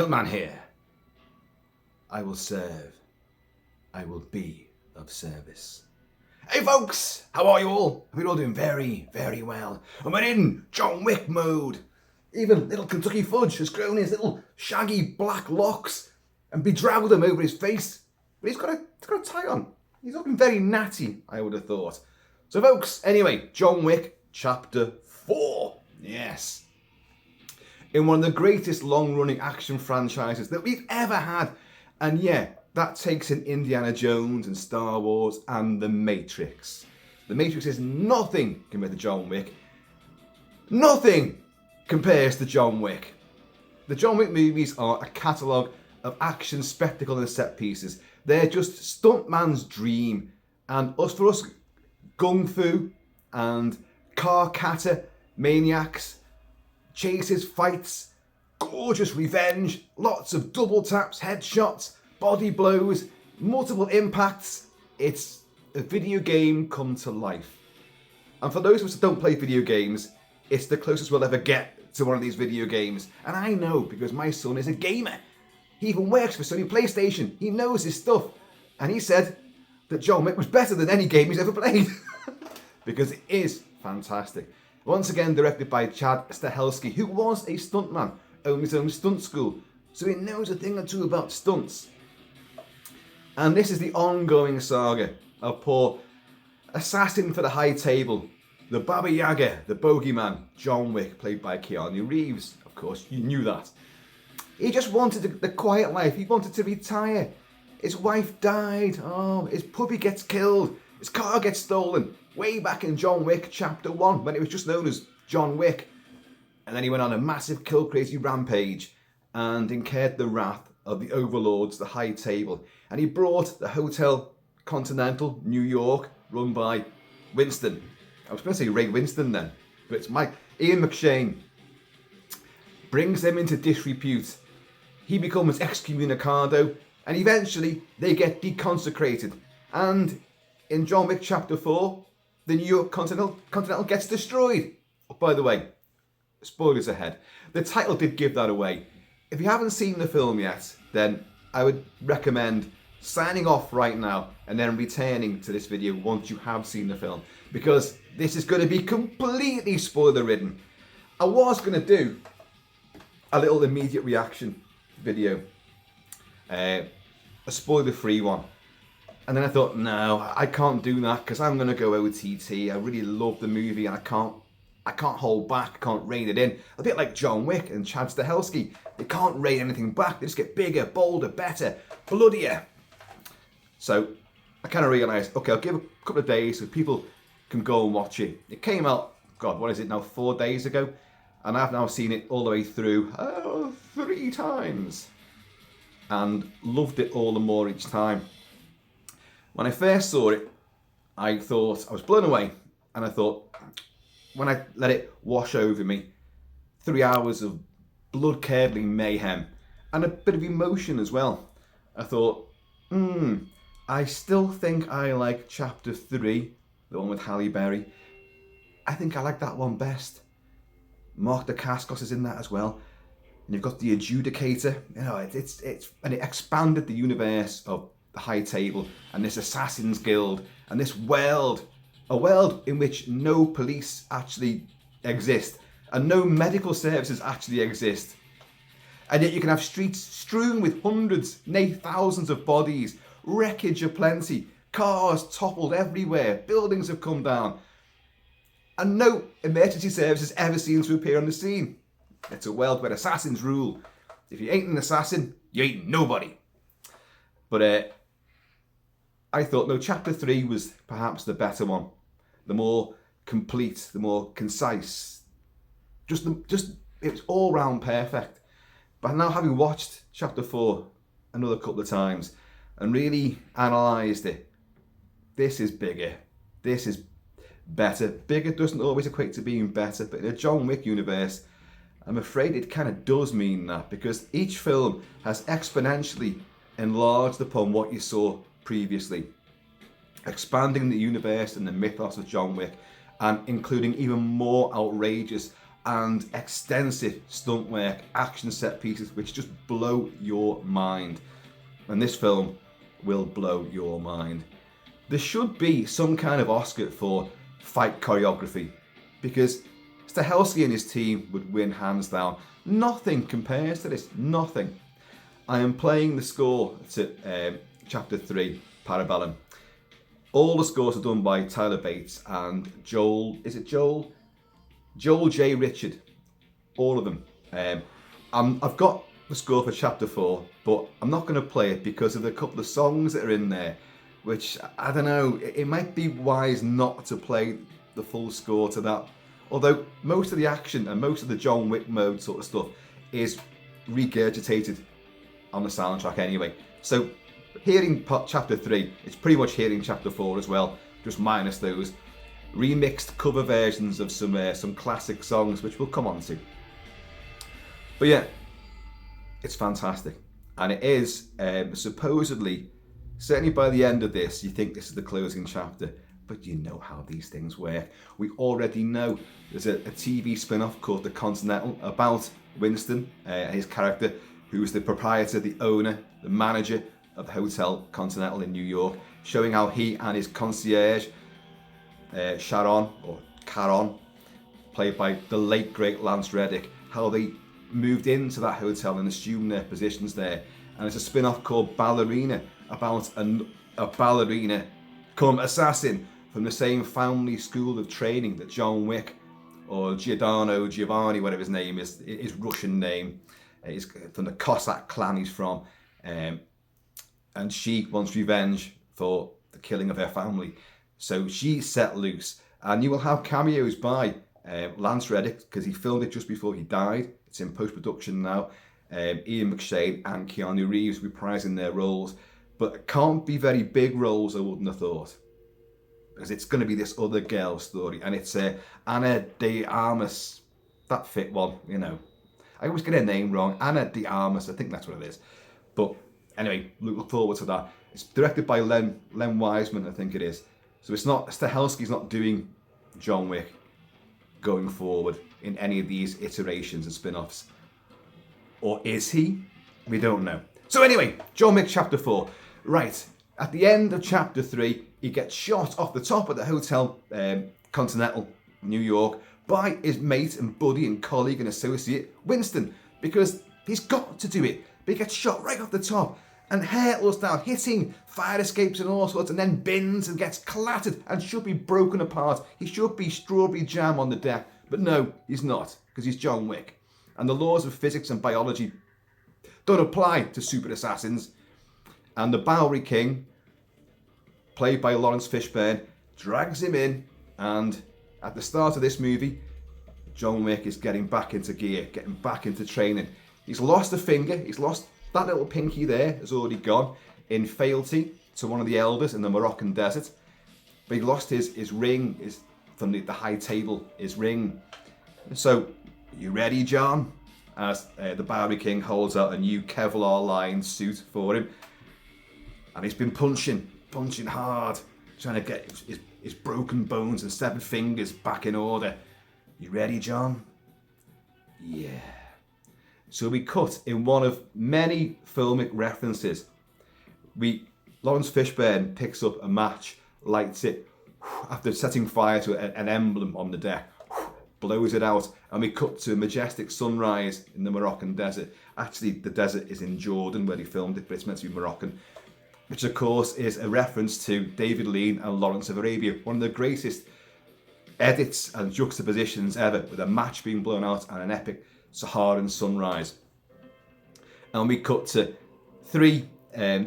Kilt-Man here. I will serve. I will be of service. Hey folks, how are you all? We're all doing very, very well. And we're in John Wick mode. Even little Kentucky Fudge has grown his little shaggy black locks and bedraggled them over his face. But he's got a tie on. He's looking very natty, I would have thought. So folks, anyway, John Wick Chapter 4. Yes. In one of the greatest long-running action franchises that we've ever had. And yeah, that takes in Indiana Jones and Star Wars and The Matrix. The Matrix is nothing compared to John Wick. Nothing compares to John Wick. The John Wick movies are a catalogue of action, spectacle and set pieces. They're just stuntman's dream. And for us, gung fu and car-kata maniacs, chases, fights, gorgeous revenge, lots of double taps, headshots, body blows, multiple impacts. It's a video game come to life. And for those of us that don't play video games, it's the closest we'll ever get to one of these video games. And I know because my son is a gamer. He even works for Sony PlayStation. He knows his stuff. And he said that John Wick was better than any game he's ever played. Because it is fantastic. Once again directed by Chad Stahelski, who was a stuntman, owned his own stunt school, so he knows a thing or two about stunts. And this is the ongoing saga of poor assassin for the high table, the Baba Yaga, the bogeyman, John Wick, played by Keanu Reeves. Of course, you knew that. He just wanted the quiet life. He wanted to retire. His wife died. Oh, his puppy gets killed. His car gets stolen. Way back in John Wick Chapter 1, when it was just known as John Wick. And then he went on a massive kill-crazy rampage and incurred the wrath of the overlords, the high table. And he brought the Hotel Continental, New York, run by Winston. I was going to say Ray Winston then, but it's Ian McShane. Brings them into disrepute. He becomes excommunicado, and eventually they get deconsecrated. And in John Wick Chapter 4, the New York Continental gets destroyed. Oh, by the way, spoilers ahead. The title did give that away. If you haven't seen the film yet, then I would recommend signing off right now and then returning to this video once you have seen the film, because this is going to be completely spoiler ridden. I was going to do a little immediate reaction video, a spoiler free one. And then I thought, no, I can't do that because I'm going to go OTT. I really love the movie and I can't hold back, I can't rein it in. A bit like John Wick and Chad Stahelski. They can't rein anything back. They just get bigger, bolder, better, bloodier. So I kind of realised, okay, I'll give a couple of days so people can go and watch it. It came out, God, what is it now, 4 days ago? And I've now seen it all the way through 3 times. And loved it all the more each time. When I first saw it, I thought, I was blown away. And I thought, when I let it wash over me, 3 hours of blood-curdling mayhem and a bit of emotion as well, I thought, I still think I like Chapter 3, the one with Halle Berry. I think I like that one best. Mark Dacascos is in that as well. And you've got the Adjudicator. You know, and it expanded the universe of the High Table and this Assassin's Guild and this world. A world in which no police actually exist and no medical services actually exist. And yet you can have streets strewn with hundreds, nay thousands of bodies, wreckage aplenty, cars toppled everywhere, buildings have come down. And no emergency services ever seems to appear on the scene. It's a world where assassins rule. If you ain't an assassin, you ain't nobody. But I thought, no, Chapter 3 was perhaps the better one. The more complete, the more concise. It was all round perfect. But now having watched Chapter 4 another couple of times and really analysed it, this is bigger. This is better. Bigger doesn't always equate to being better, but in a John Wick universe, I'm afraid it kind of does mean that, because each film has exponentially enlarged upon what you saw previously, expanding the universe and the mythos of John Wick and including even more outrageous, and extensive stunt work, action set pieces which just blow your mind. And this film will blow your mind. There should be some kind of Oscar for fight choreography, because Stahelski and his team would win hands down. Nothing compares to this, nothing. I am playing the score to Chapter 3, Parabellum. All the scores are done by Tyler Bates and Joel J. Richard. All of them. I've got the score for Chapter 4, but I'm not going to play it because of a couple of songs that are in there, which, I don't know, it might be wise not to play the full score to that. Although most of the action and most of the John Wick mode sort of stuff is regurgitated on the soundtrack anyway. So hearing Chapter 3, it's pretty much hearing Chapter 4 as well, just minus those remixed cover versions of some classic songs, which we'll come on to. But yeah, it's fantastic. And it is supposedly, certainly by the end of this, you think this is the closing chapter, but you know how these things work. We already know there's a TV spin-off called The Continental about Winston and his character, who's the proprietor, the owner, the manager of the Hotel Continental in New York, showing how he and his concierge, Sharon, or Caron, played by the late great Lance Reddick, how they moved into that hotel and assumed their positions there. And it's a spin-off called Ballerina, about a ballerina come assassin from the same family school of training that John Wick, or Giovanni, whatever his name is, his Russian name, is from the Cossack clan he's from. And she wants revenge for the killing of her family. So she's set loose. And you will have cameos by Lance Reddick, because he filmed it just before he died. It's in post-production now. Ian McShane and Keanu Reeves reprising their roles. But it can't be very big roles, I wouldn't have thought. Because it's going to be this other girl story. And it's Ana de Armas. That fit one, you know. I always get her name wrong. Ana de Armas, I think that's what it is. But anyway, look forward to that. It's directed by Len Wiseman, I think it is. So it's not, Stahelski's not doing John Wick going forward in any of these iterations and spin-offs. Or is he? We don't know. So anyway, John Wick Chapter 4. Right, at the end of Chapter 3, he gets shot off the top of the Hotel Continental, New York, by his mate and buddy and colleague and associate, Winston, because he's got to do it. But he gets shot right off the top and hurtles down, hitting fire escapes and all sorts, and then bends and gets clattered and should be broken apart. He should be strawberry jam on the deck, but no, he's not, because he's John Wick. And the laws of physics and biology don't apply to super assassins. And the Bowery King, played by Lawrence Fishburne, drags him in, and at the start of this movie, John Wick is getting back into gear, getting back into training. He's lost a finger, he's lost that little pinky there, has already gone in fealty to one of the elders in the Moroccan desert. But he lost his ring, from the high table, his ring. So, you ready, John? As the Bowery King holds out a new Kevlar-lined suit for him. And he's been punching hard, trying to get his broken bones and severed fingers back in order. You ready, John? Yeah. So we cut in one of many filmic references. Lawrence Fishburne picks up a match, lights it, after setting fire to an emblem on the deck, blows it out, and we cut to a majestic sunrise in the Moroccan desert. Actually, the desert is in Jordan where he filmed it, but it's meant to be Moroccan. Which, of course, is a reference to David Lean and Lawrence of Arabia, one of the greatest edits and juxtapositions ever, with a match being blown out and an epic Saharan sunrise. And we cut to 3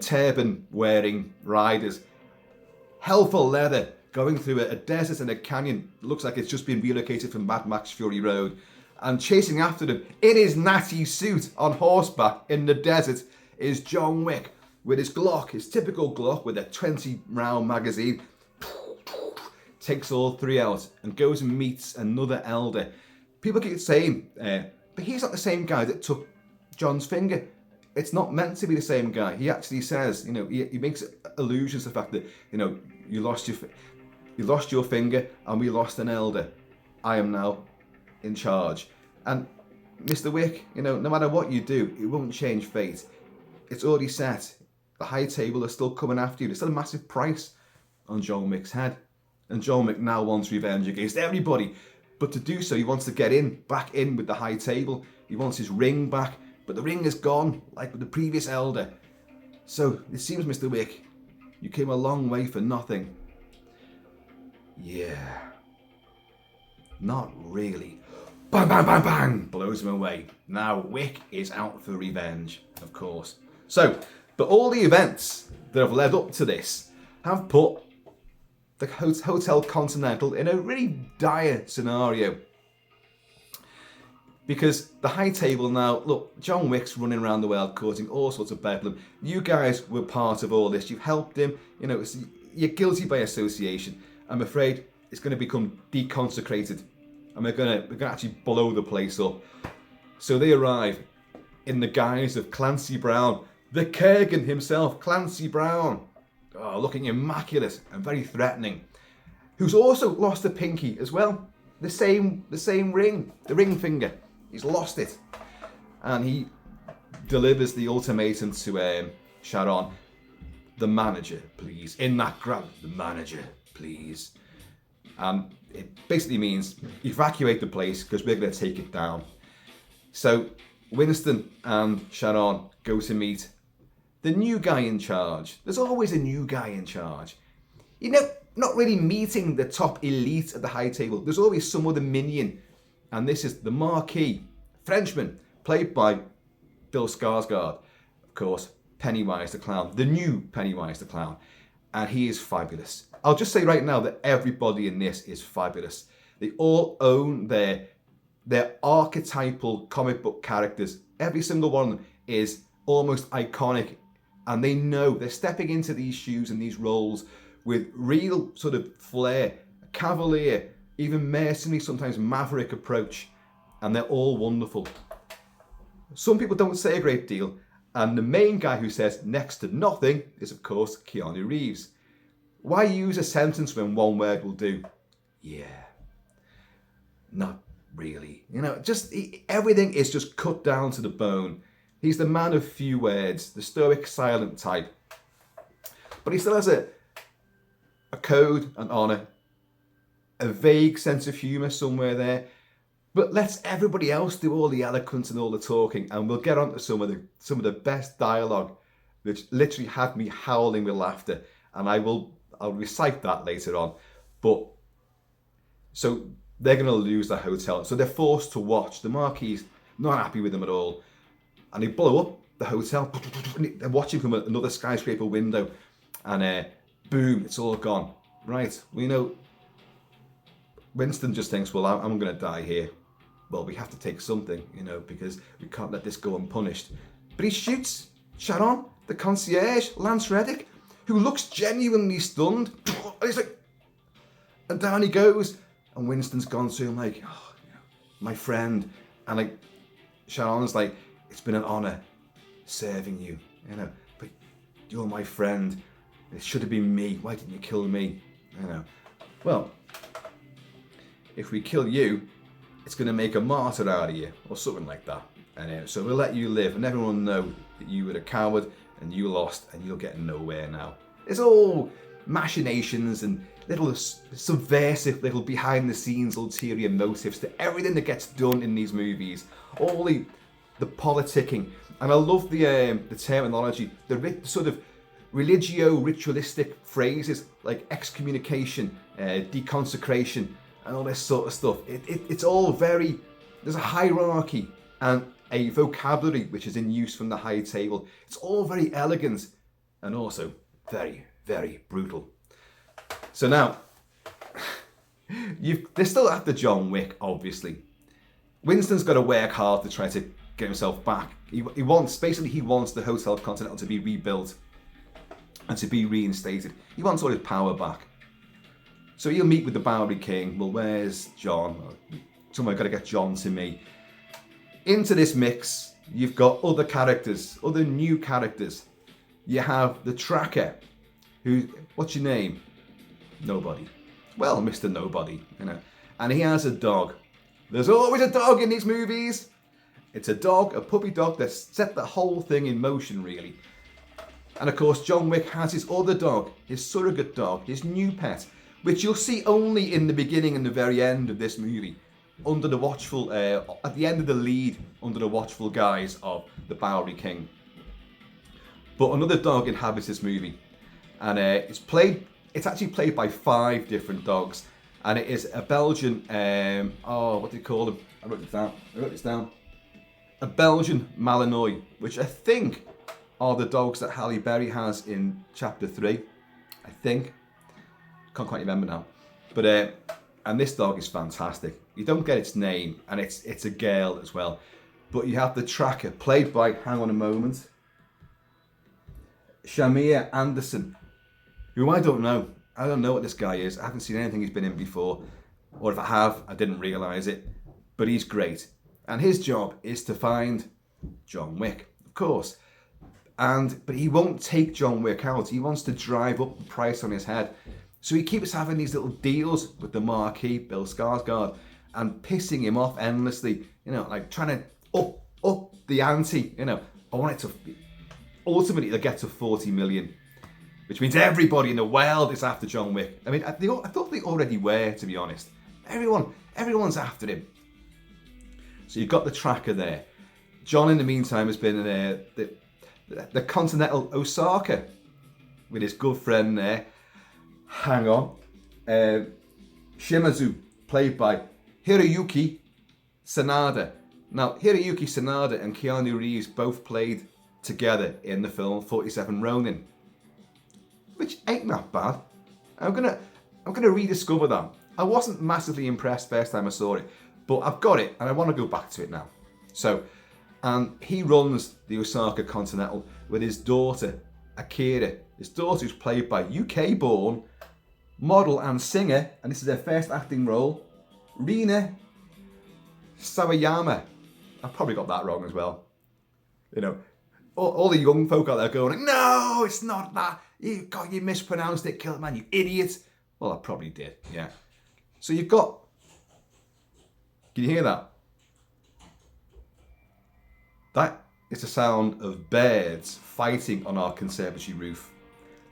turban-wearing riders, hellful leather, going through a desert and a canyon. It looks like it's just been relocated from Mad Max Fury Road. And chasing after them in his natty suit on horseback in the desert is John Wick, with his Glock, his typical Glock with a 20-round magazine, takes all 3 out and goes and meets another elder. People keep saying, but he's not the same guy that took John's finger. It's not meant to be the same guy. He actually says, he makes allusions to the fact that, you lost your finger and we lost an elder. I am now in charge. And Mr. Wick, no matter what you do, it won't change fate. It's already set. The high table is still coming after you. There's still a massive price on John Wick's head. And John Wick now wants revenge against everybody. But to do so, he wants to get back in with the high table. He wants his ring back. But the ring is gone, like with the previous elder. So, it seems, Mr. Wick, you came a long way for nothing. Yeah. Not really. Bang, bang, bang, bang! Blows him away. Now, Wick is out for revenge, of course. So, but all the events that have led up to this have put the Hotel Continental in a really dire scenario. Because the high table now, look, John Wick's running around the world causing all sorts of bedlam. You guys were part of all this. You've helped him. You're guilty by association. I'm afraid it's going to become deconsecrated. And we're going to actually blow the place up. So they arrive in the guise of Clancy Brown. The Kurgan himself, Clancy Brown. Oh, looking immaculate and very threatening. Who's also lost a pinky as well. The same ring, the ring finger. He's lost it. And he delivers the ultimatum to Sharon. The manager, please. In that grab, the manager, please. And it basically means evacuate the place because we're going to take it down. So Winston and Sharon go to meet the new guy in charge. There's always a new guy in charge. Not really meeting the top elite at the high table. There's always some other minion. And this is the Marquis Frenchman, played by Bill Skarsgård. Of course, Pennywise the Clown. The new Pennywise the Clown. And he is fabulous. I'll just say right now that everybody in this is fabulous. They all own their archetypal comic book characters. Every single one of them is almost iconic. And they know they're stepping into these shoes and these roles with real sort of flair, cavalier, even mercenary, sometimes maverick approach. And they're all wonderful. Some people don't say a great deal. And the main guy who says next to nothing is, of course, Keanu Reeves. Why use a sentence when one word will do? Yeah. Not really. Everything is just cut down to the bone. He's the man of few words, the stoic, silent type. But he still has a code, an honour, a vague sense of humour somewhere there. But lets everybody else do all the eloquence and all the talking, and we'll get on to some of the best dialogue, which literally had me howling with laughter. And I'll recite that later on. But so they're going to lose the hotel, so they're forced to watch. The Marquis not happy with them at all, and they blow up the hotel. They're watching from another skyscraper window, and boom, it's all gone. Right, Winston just thinks, well, I'm going to die here. Well, we have to take something, because we can't let this go unpunished. But he shoots Sharon, the concierge, Lance Reddick, who looks genuinely stunned. And he's like, and down he goes. And Winston's gone to him like, oh, my friend. And like, Sharon's like, it's been an honour serving you, but you're my friend. It should have been me. Why didn't you kill me? Well, if we kill you, it's going to make a martyr out of you, or something like that. And so we'll let you live, and everyone will know that you were a coward, and you lost, and you'll get nowhere now. It's all machinations and little subversive, little behind-the-scenes ulterior motives to everything that gets done in these movies. All the politicking. And I love the terminology, the sort of religio-ritualistic phrases like excommunication, deconsecration, and all this sort of stuff. It's all very, there's a hierarchy and a vocabulary which is in use from the high table. It's all very elegant and also very, very brutal. So now, they're still after John Wick, obviously. Winston's got to work hard to try to get himself back. He wants the Hotel Continental to be rebuilt and to be reinstated. He wants all his power back. So he'll meet with the Bowery King. Well, where's John? Someone got to get John to me. Into this mix, you've got other characters, other new characters. You have the Tracker, who, what's your name? Nobody. Well, Mr. Nobody, And he has a dog There's always a dog in these movies. It's a dog, a puppy dog that set the whole thing in motion, really. And of course, John Wick has his other dog, his surrogate dog, his new pet, which you'll see only in the beginning and the very end of this movie, under the watchful, at the end of the lead, under the watchful guise of the Bowery King. But another dog inhabits this movie, and it's actually played by 5 different dogs, and it is a Belgian, what do you call them? I wrote this down. A Belgian Malinois, which I think are the dogs that Halle Berry has in Chapter 3. I think. Can't quite remember now. But and this dog is fantastic. You don't get its name, and it's a girl as well. But you have the tracker, played by, hang on a moment, Shamir Anderson, who I don't know. I don't know what this guy is. I haven't seen anything he's been in before. Or if I have, I didn't realise it. But he's great. And his job is to find John Wick, of course. But he won't take John Wick out. He wants to drive up the price on his head. So he keeps having these little deals with the Marquis, Bill Skarsgård, and pissing him off endlessly. You know, like trying to up the ante. You know, I want it to ultimately they'll get to 40 million, which means everybody in the world is after John Wick. I mean, I thought they already were, to be honest. Everyone's after him. So you've got the tracker there. John, in the meantime, has been in the Continental Osaka with his good friend there. Hang on. Shimazu, played by Hiroyuki Sanada. Now, Hiroyuki Sanada and Keanu Reeves both played together in the film 47 Ronin, which ain't that bad. I'm gonna rediscover that. I wasn't massively impressed first time I saw it, but I've got it and I want to go back to it now. So, and he runs the Osaka Continental with his daughter, Akira. His daughter is played by UK-born model and singer, and this is her first acting role, Rina Sawayama. I've probably got that wrong as well. You know, all the young folk out there going, no, it's not that. You mispronounced it, Kilt-Man, you idiot. Well, I probably did, yeah. So you've got, can you hear that? That is the sound of birds fighting on our conservatory roof.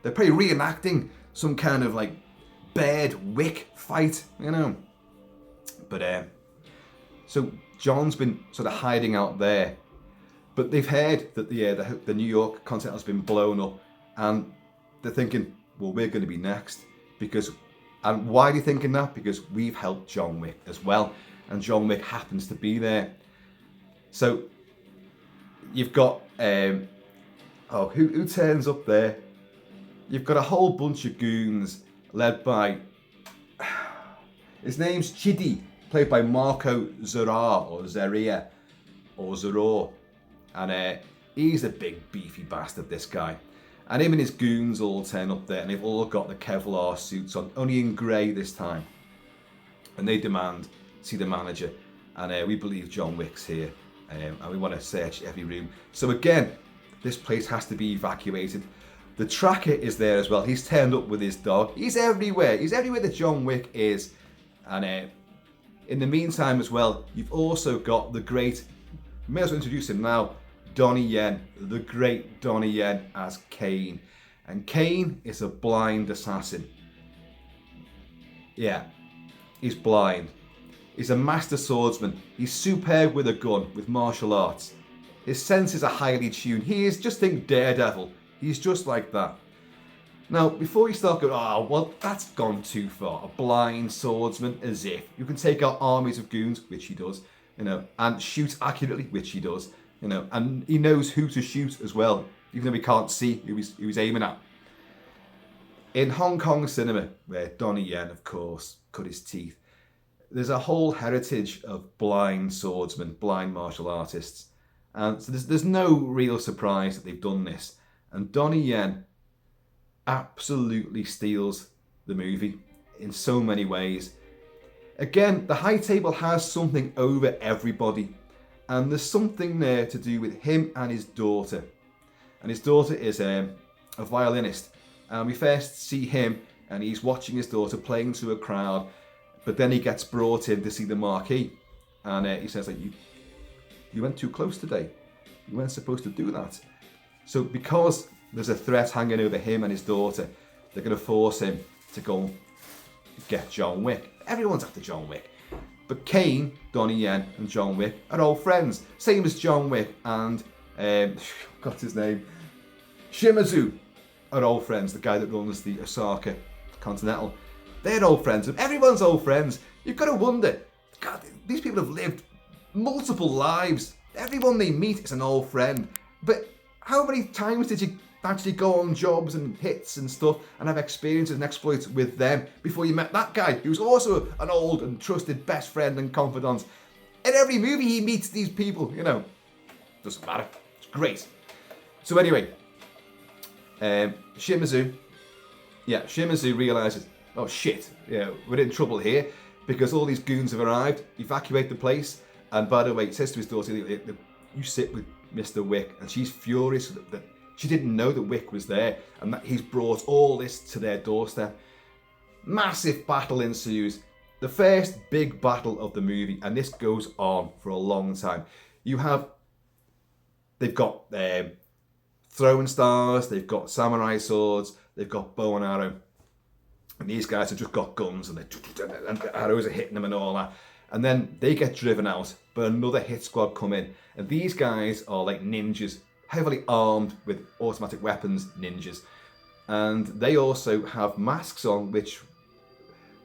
They're probably reenacting some kind of like bird wick fight, you know. But so John's been sort of hiding out there, but they've heard that the New York Continental has been blown up, and they're thinking, well, we're going to be next and why are they thinking that? Because we've helped John Wick as well, and John Wick happens to be there. So you've got who turns up there? You've got a whole bunch of goons led by, his name's Chidi, played by Marco Zara or Zaria or Zero, and he's a big beefy bastard, this guy. And him and his goons all turn up there, and they've all got the Kevlar suits on, only in grey this time. And they demand to see the manager, and we believe John Wick's here, and we want to search every room. So again, this place has to be evacuated. The tracker is there as well. He's turned up with his dog. He's everywhere. He's everywhere that John Wick is. And in the meantime as well, you've also got the great, may as well introduce him now, Donnie Yen, the great Donnie Yen as Kane. And Kane is a blind assassin. Yeah, he's blind. He's a master swordsman. He's superb with a gun, with martial arts. His senses are highly tuned. He is, just think Daredevil. He's just like that. Now, before you start going, oh, well, that's gone too far. A blind swordsman, as if. You can take out armies of goons, which he does, you know, and shoot accurately, which he does, you know, and he knows who to shoot as well, even though he can't see who he's aiming at. In Hong Kong cinema, where Donnie Yen, of course, cut his teeth, there's a whole heritage of blind swordsmen, blind martial artists. And so there's no real surprise that they've done this. And Donnie Yen absolutely steals the movie in so many ways. Again, the high table has something over everybody. And there's something there to do with him and his daughter. And his daughter is a violinist. And we first see him, and he's watching his daughter playing to a crowd. But then he gets brought in to see the Marquis. And he says, like, you went too close today. You weren't supposed to do that. So because there's a threat hanging over him and his daughter, they're going to force him to go get John Wick. Everyone's after John Wick. But Kane, Donnie Yen, and John Wick are old friends. Same as John Wick and, what's his name? Shimizu are old friends. The guy that runs the Osaka Continental. They're old friends. And everyone's old friends. You've got to wonder, God, these people have lived multiple lives. Everyone they meet is an old friend. But how many times did you actually go on jobs and hits and stuff and have experiences and exploits with them before you met that guy who's also an old and trusted best friend and confidant? In every movie he meets these people, you know. Doesn't matter. It's great. So anyway, Shimizu realises, oh shit, yeah, we're in trouble here because all these goons have arrived, evacuate the place. And by the way, he says to his daughter, you sit with Mr. Wick, and she's furious that she didn't know that Wick was there and that he's brought all this to their doorstep. Massive battle ensues. The first big battle of the movie, and this goes on for a long time. They've got throwing stars, they've got samurai swords, they've got bow and arrow. And these guys have just got guns and the arrows are hitting them and all that. And then they get driven out, but another hit squad come in. And these guys are like ninjas, heavily armed with automatic weapons, ninjas. And they also have masks on, which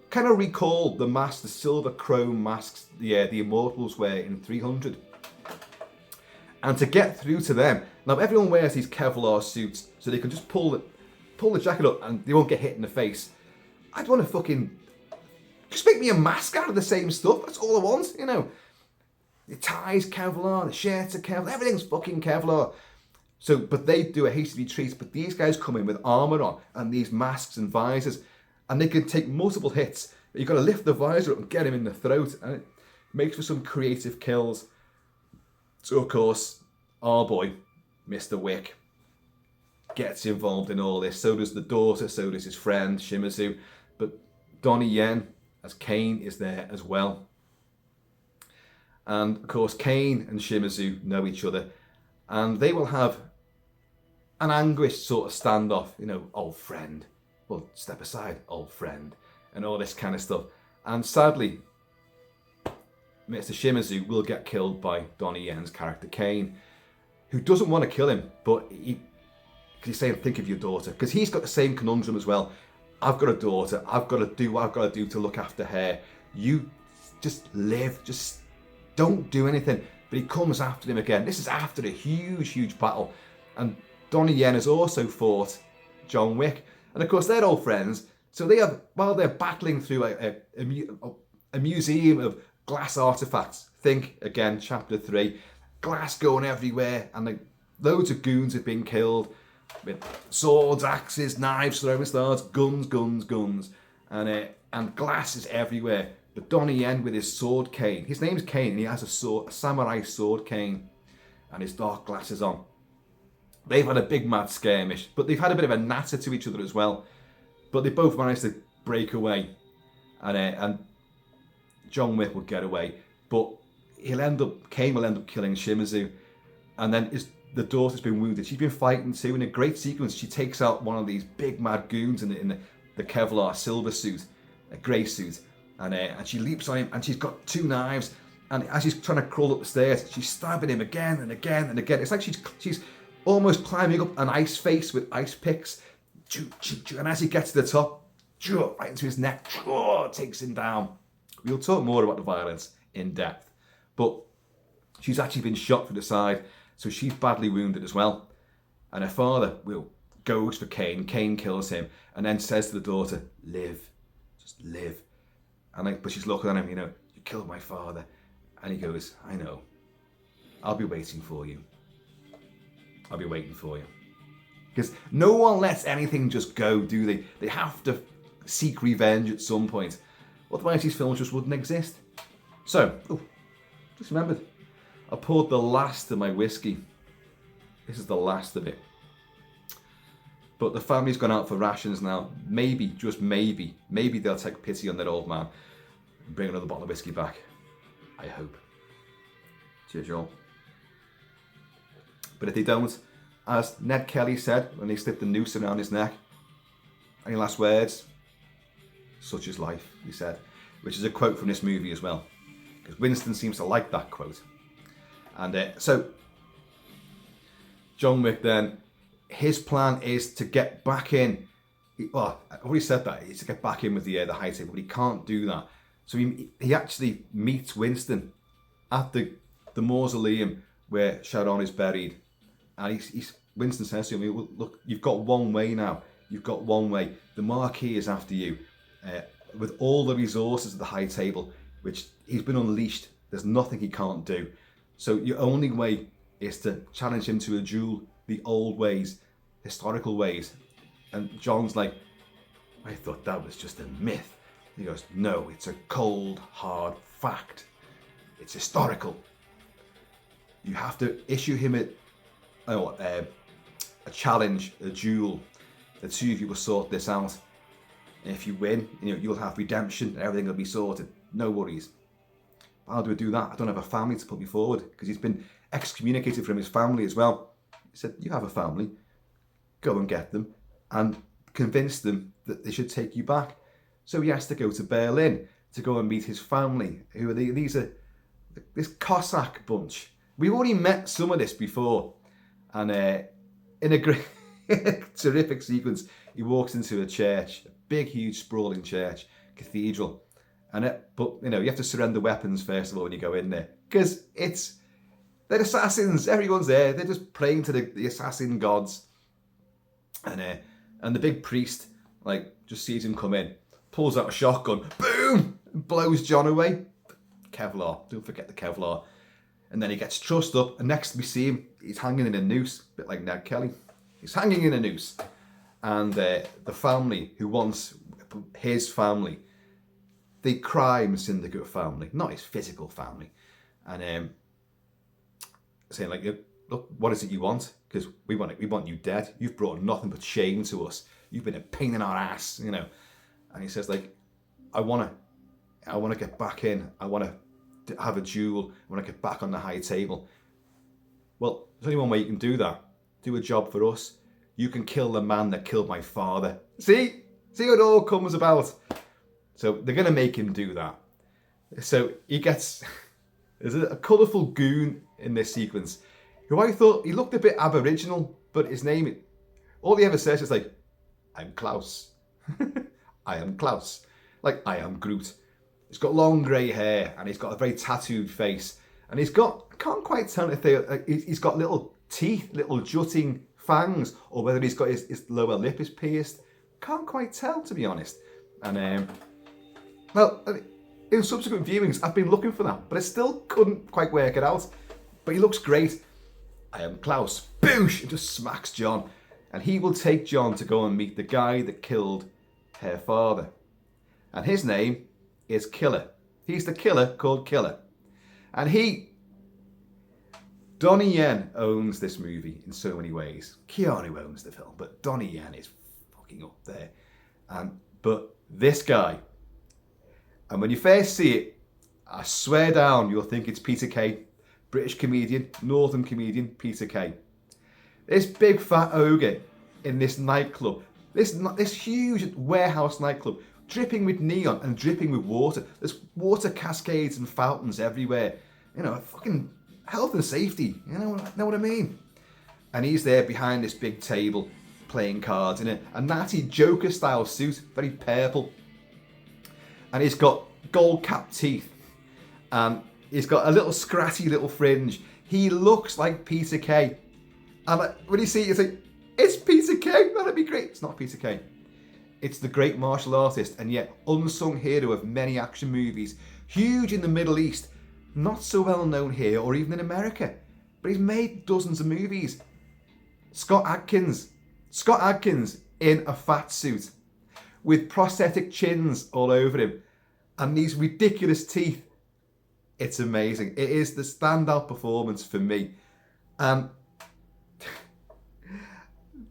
kind of recall the masks, the silver chrome masks, the Immortals wear in 300. And to get through to them, now everyone wears these Kevlar suits, so they can just pull the jacket up and they won't get hit in the face. I'd want to fucking... just make me a mask out of the same stuff. That's all I want, you know. The ties Kevlar, the shirts are Kevlar, everything's fucking Kevlar. So, but they do a hasty retreat. But these guys come in with armour on and these masks and visors, and they can take multiple hits. But you've got to lift the visor up and get him in the throat, and it makes for some creative kills. So, of course, our boy, Mr. Wick, gets involved in all this. So does the daughter, so does his friend, Shimizu. But Donnie Yen, as Kane, is there as well. And of course Kane and Shimizu know each other, and they will have an anguished sort of standoff, you know, old friend, well, step aside, old friend, and all this kind of stuff. And sadly, Mr. Shimizu will get killed by Donnie Yen's character Kane, who doesn't want to kill him, but he's saying, think of your daughter, because he's got the same conundrum as well. I've got a daughter, I've got to do what I've got to do to look after her. You just live, just don't do anything. But he comes after him again. This is after a huge, huge battle. And Donnie Yen has also fought John Wick. And of course, they're old friends. So they have, while they're battling through a museum of glass artifacts, think again, chapter 3, glass going everywhere, and like loads of goons have been killed. With swords, axes, knives, throwing stars, guns, and glass is everywhere. But Donnie Yen with his sword cane, his name's Kane, and he has a samurai sword cane, and his dark glasses on. They've had a big mad skirmish, but they've had a bit of a natter to each other as well. But they both managed to break away, and John Wick will get away, but Kane will end up killing Shimizu, and then the daughter's been wounded. She's been fighting too. In a great sequence, she takes out one of these big mad goons in the Kevlar silver suit, a grey suit, and she leaps on him, and she's got 2 knives. And as she's trying to crawl up the stairs, she's stabbing him again and again and again. It's like she's almost climbing up an ice face with ice picks. And as he gets to the top, right into his neck, takes him down. We'll talk more about the violence in depth, but she's actually been shot through the side. So she's badly wounded as well. And her father goes for Kane. Kane kills him and then says to the daughter, live, just live. But she's looking at him, you know, you killed my father. And he goes, I know. I'll be waiting for you. I'll be waiting for you. Because no one lets anything just go, do they? They have to seek revenge at some point. Otherwise these films just wouldn't exist. So, just remembered. I poured the last of my whiskey. This is the last of it. But the family's gone out for rations now. Maybe, just maybe they'll take pity on that old man and bring another bottle of whiskey back. I hope. Cheers, Joel. But if they don't, as Ned Kelly said when they slipped the noose around his neck, any last words? Such is life, he said, which is a quote from this movie as well, because Winston seems to like that quote. And so John Wick then, his plan is to get back in. Well, I already said that, is to get back in with the high table, but he can't do that. So he actually meets Winston at the mausoleum where Sharon is buried. And Winston says to him, look, you've got one way now. You've got one way. The Marquis is after you. With all the resources of the high table, which he's been unleashed, there's nothing he can't do. So your only way is to challenge him to a duel the old ways, historical ways. And John's like, I thought that was just a myth. He goes, no, it's a cold, hard fact. It's historical. You have to issue him a challenge, a duel. The two of you will sort this out. And if you win, you'll have redemption and everything will be sorted. No worries. How do I do that? I don't have a family to put me forward, because he's been excommunicated from his family as well. He said, you have a family. Go and get them and convince them that they should take you back. So he has to go to Berlin to go and meet his family. Who are these are this Cossack bunch. We've already met some of this before. And in a great, terrific sequence, he walks into a church, a big, huge, sprawling church, cathedral. But you have to surrender weapons first of all when you go in there, because they're assassins. Everyone's there. They're just praying to the assassin gods. And the big priest just sees him come in, pulls out a shotgun, boom, and blows John away. Kevlar. Don't forget the Kevlar. And then he gets trussed up, and next we see him, he's hanging in a noose, a bit like Ned Kelly. He's hanging in a noose. And the family who wants his family, the crime syndicate family, not his physical family, and saying look, what is it you want? Because we want you dead. You've brought nothing but shame to us. You've been a pain in our ass, And he says I want to get back in. I want to have a duel. I want to get back on the high table. Well, there's only one way you can do that. Do a job for us. You can kill the man that killed my father. See how it all comes about. So they're going to make him do that. So there's a colourful goon in this sequence, who I thought he looked a bit aboriginal, but his name, all he ever says is I'm Klaus. I am Klaus. I am Groot. He's got long grey hair and he's got a very tattooed face. And he's got, I can't quite tell if he's got little teeth, little jutting fangs, or whether he's got his lower lip is pierced. Can't quite tell, to be honest. And in subsequent viewings, I've been looking for that, but I still couldn't quite work it out. But he looks great. I am Klaus. Boosh! It just smacks John. And he will take John to go and meet the guy that killed her father. And his name is Killer. He's the killer called Killer. And Donnie Yen owns this movie in so many ways. Keanu owns the film, but Donnie Yen is fucking up there. But this guy, and when you first see it, I swear down, you'll think it's Peter Kay, British comedian, northern comedian, Peter Kay. This big fat ogre in this nightclub, this huge warehouse nightclub, dripping with neon and dripping with water. There's water cascades and fountains everywhere. Fucking health and safety. Know what I mean? And he's there behind this big table playing cards in a natty Joker style suit, very purple. And he's got gold capped teeth. And he's got a little scratchy little fringe. He looks like Peter Kay. And when you see it, you think, it's Peter Kay. That'd be great. It's not Peter Kay. It's the great martial artist and yet unsung hero of many action movies. Huge in the Middle East. Not so well known here or even in America. But he's made dozens of movies. Scott Adkins in a fat suit with prosthetic chins all over him and these ridiculous teeth. It's amazing. It is the standout performance for me. And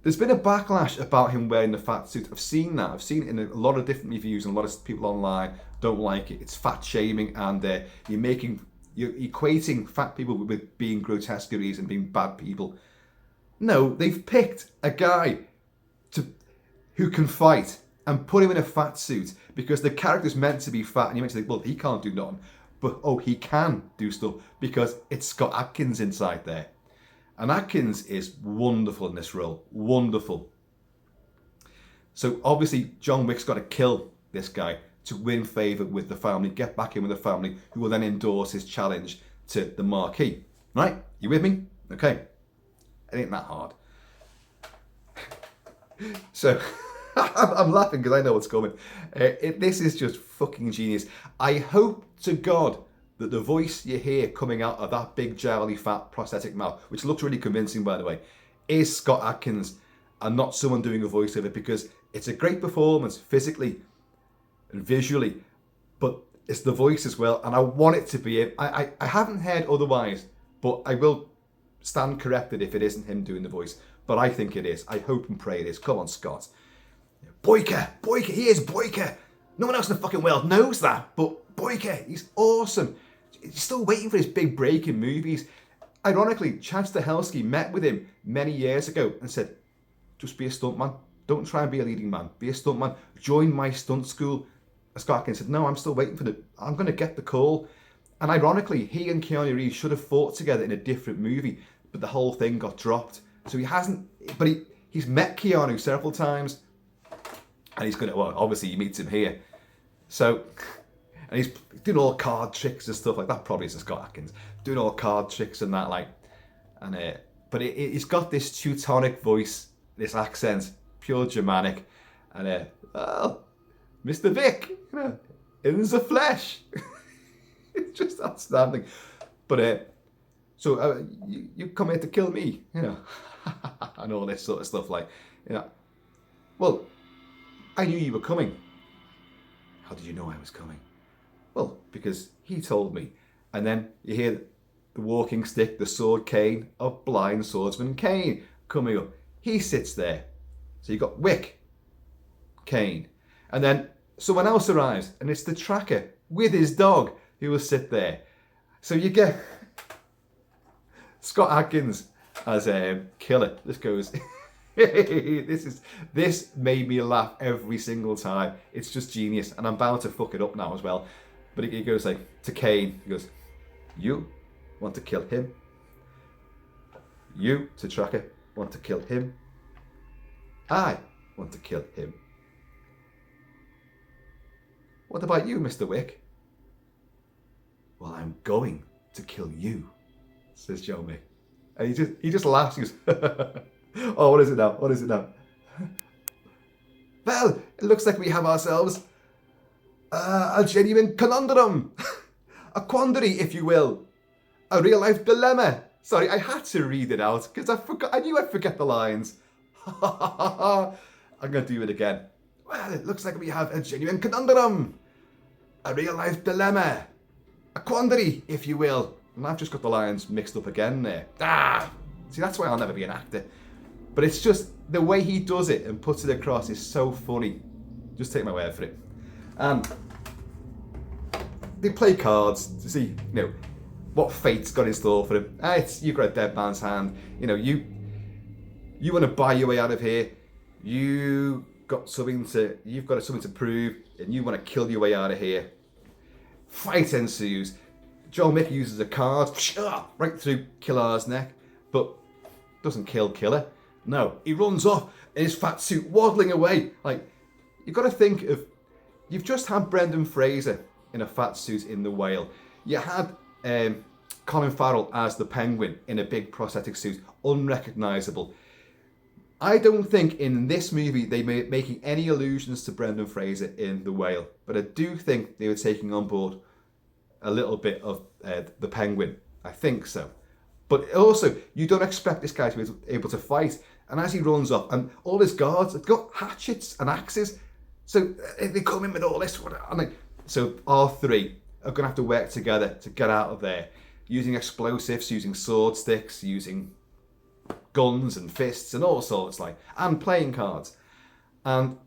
there's been a backlash about him wearing the fat suit. I've seen that. I've seen it in a lot of different reviews and a lot of people online don't like it. It's fat shaming and you're you're equating fat people with being grotesqueries and being bad people. No, they've picked a guy who can fight and put him in a fat suit because the character's meant to be fat, and you're meant to think, well, he can't do nothing. But, oh, he can do stuff because it's Scott Adkins inside there. And Adkins is wonderful in this role. Wonderful. So, obviously, John Wick's got to kill this guy to win favour with the family, get back in with the family, who will then endorse his challenge to the Marquis. Right? You with me? Okay. It ain't that hard. So, I'm laughing because I know what's coming. This is just fucking genius. I hope to God that the voice you hear coming out of that big, jowly, fat prosthetic mouth, which looks really convincing, by the way, is Scott Adkins and not someone doing a voice of it, because it's a great performance physically and visually, but it's the voice as well, and I want it to be him. I haven't heard otherwise, but I will stand corrected if it isn't him doing the voice, but I think it is. I hope and pray it is. Come on, Scott. Boyka, he is Boyka. No one else in the fucking world knows that, but Boyka, he's awesome. He's still waiting for his big break in movies. Ironically, Chad Stahelski met with him many years ago and said, just be a stuntman. Don't try and be a leading man. Be a stuntman. Join my stunt school. And Scott Adkins said, no, I'm still waiting for I'm going to get the call. And ironically, he and Keanu Reeves should have fought together in a different movie, but the whole thing got dropped. So he hasn't, but he's met Keanu several times. And he's going to, well, obviously he meets him here. So, and he's doing all card tricks and stuff like that. Probably is Scott Adkins. Doing all card tricks and that, like. And but he's got this Teutonic voice, this accent, pure Germanic. And, well, Mr. Vic, in the flesh. It's just outstanding. But, so you come here to kill me, and all this sort of stuff, like, well, I knew you were coming. How did you know I was coming? Well, because he told me. And then you hear the walking stick, the sword cane of blind swordsman Kane coming up. He sits there. So you got Wick, Kane. And then someone else arrives, and it's the tracker with his dog who will sit there. So you get Scott Adkins as a killer. This goes... This made me laugh every single time. It's just genius, and I'm bound to fuck it up now as well. But he goes like to Kane. He goes, "You want to kill him? You, to Tracker, want to kill him? I want to kill him. What about you, Mr. Wick?" "Well, I'm going to kill you," says Joe Mick, and he just laughs. He goes, "Oh, what is it now? What is it now?" "Well, it looks like we have ourselves a genuine conundrum. A quandary, if you will. A real-life dilemma." Sorry, I had to read it out because I knew I'd forget the lines. I'm going to do it again. "Well, it looks like we have a genuine conundrum. A real-life dilemma. A quandary, if you will." And I've just got the lines mixed up again there. See, that's why I'll never be an actor. But it's just the way he does it and puts it across is so funny. Just take my word for it. And they play cards to see, what fate's got in store for him. You've got a dead man's hand. You want to buy your way out of here. You've got something to prove, and you want to kill your way out of here. Fight ensues. Joe Mick uses a card right through Killar's neck, but doesn't kill Killer. No, he runs off in his fat suit, waddling away. Like, you've got to think of, you've just had Brendan Fraser in a fat suit in The Whale. You had Colin Farrell as the Penguin in a big prosthetic suit, unrecognisable. I don't think in this movie they were making any allusions to Brendan Fraser in The Whale, but I do think they were taking on board a little bit of the Penguin. I think so. But also, you don't expect this guy to be able to fight. And as he runs off, and all his guards have got hatchets and axes, so they come in with all this. So all three are going to have to work together to get out of there, using explosives, using sword sticks, using guns and fists and all sorts, and playing cards. And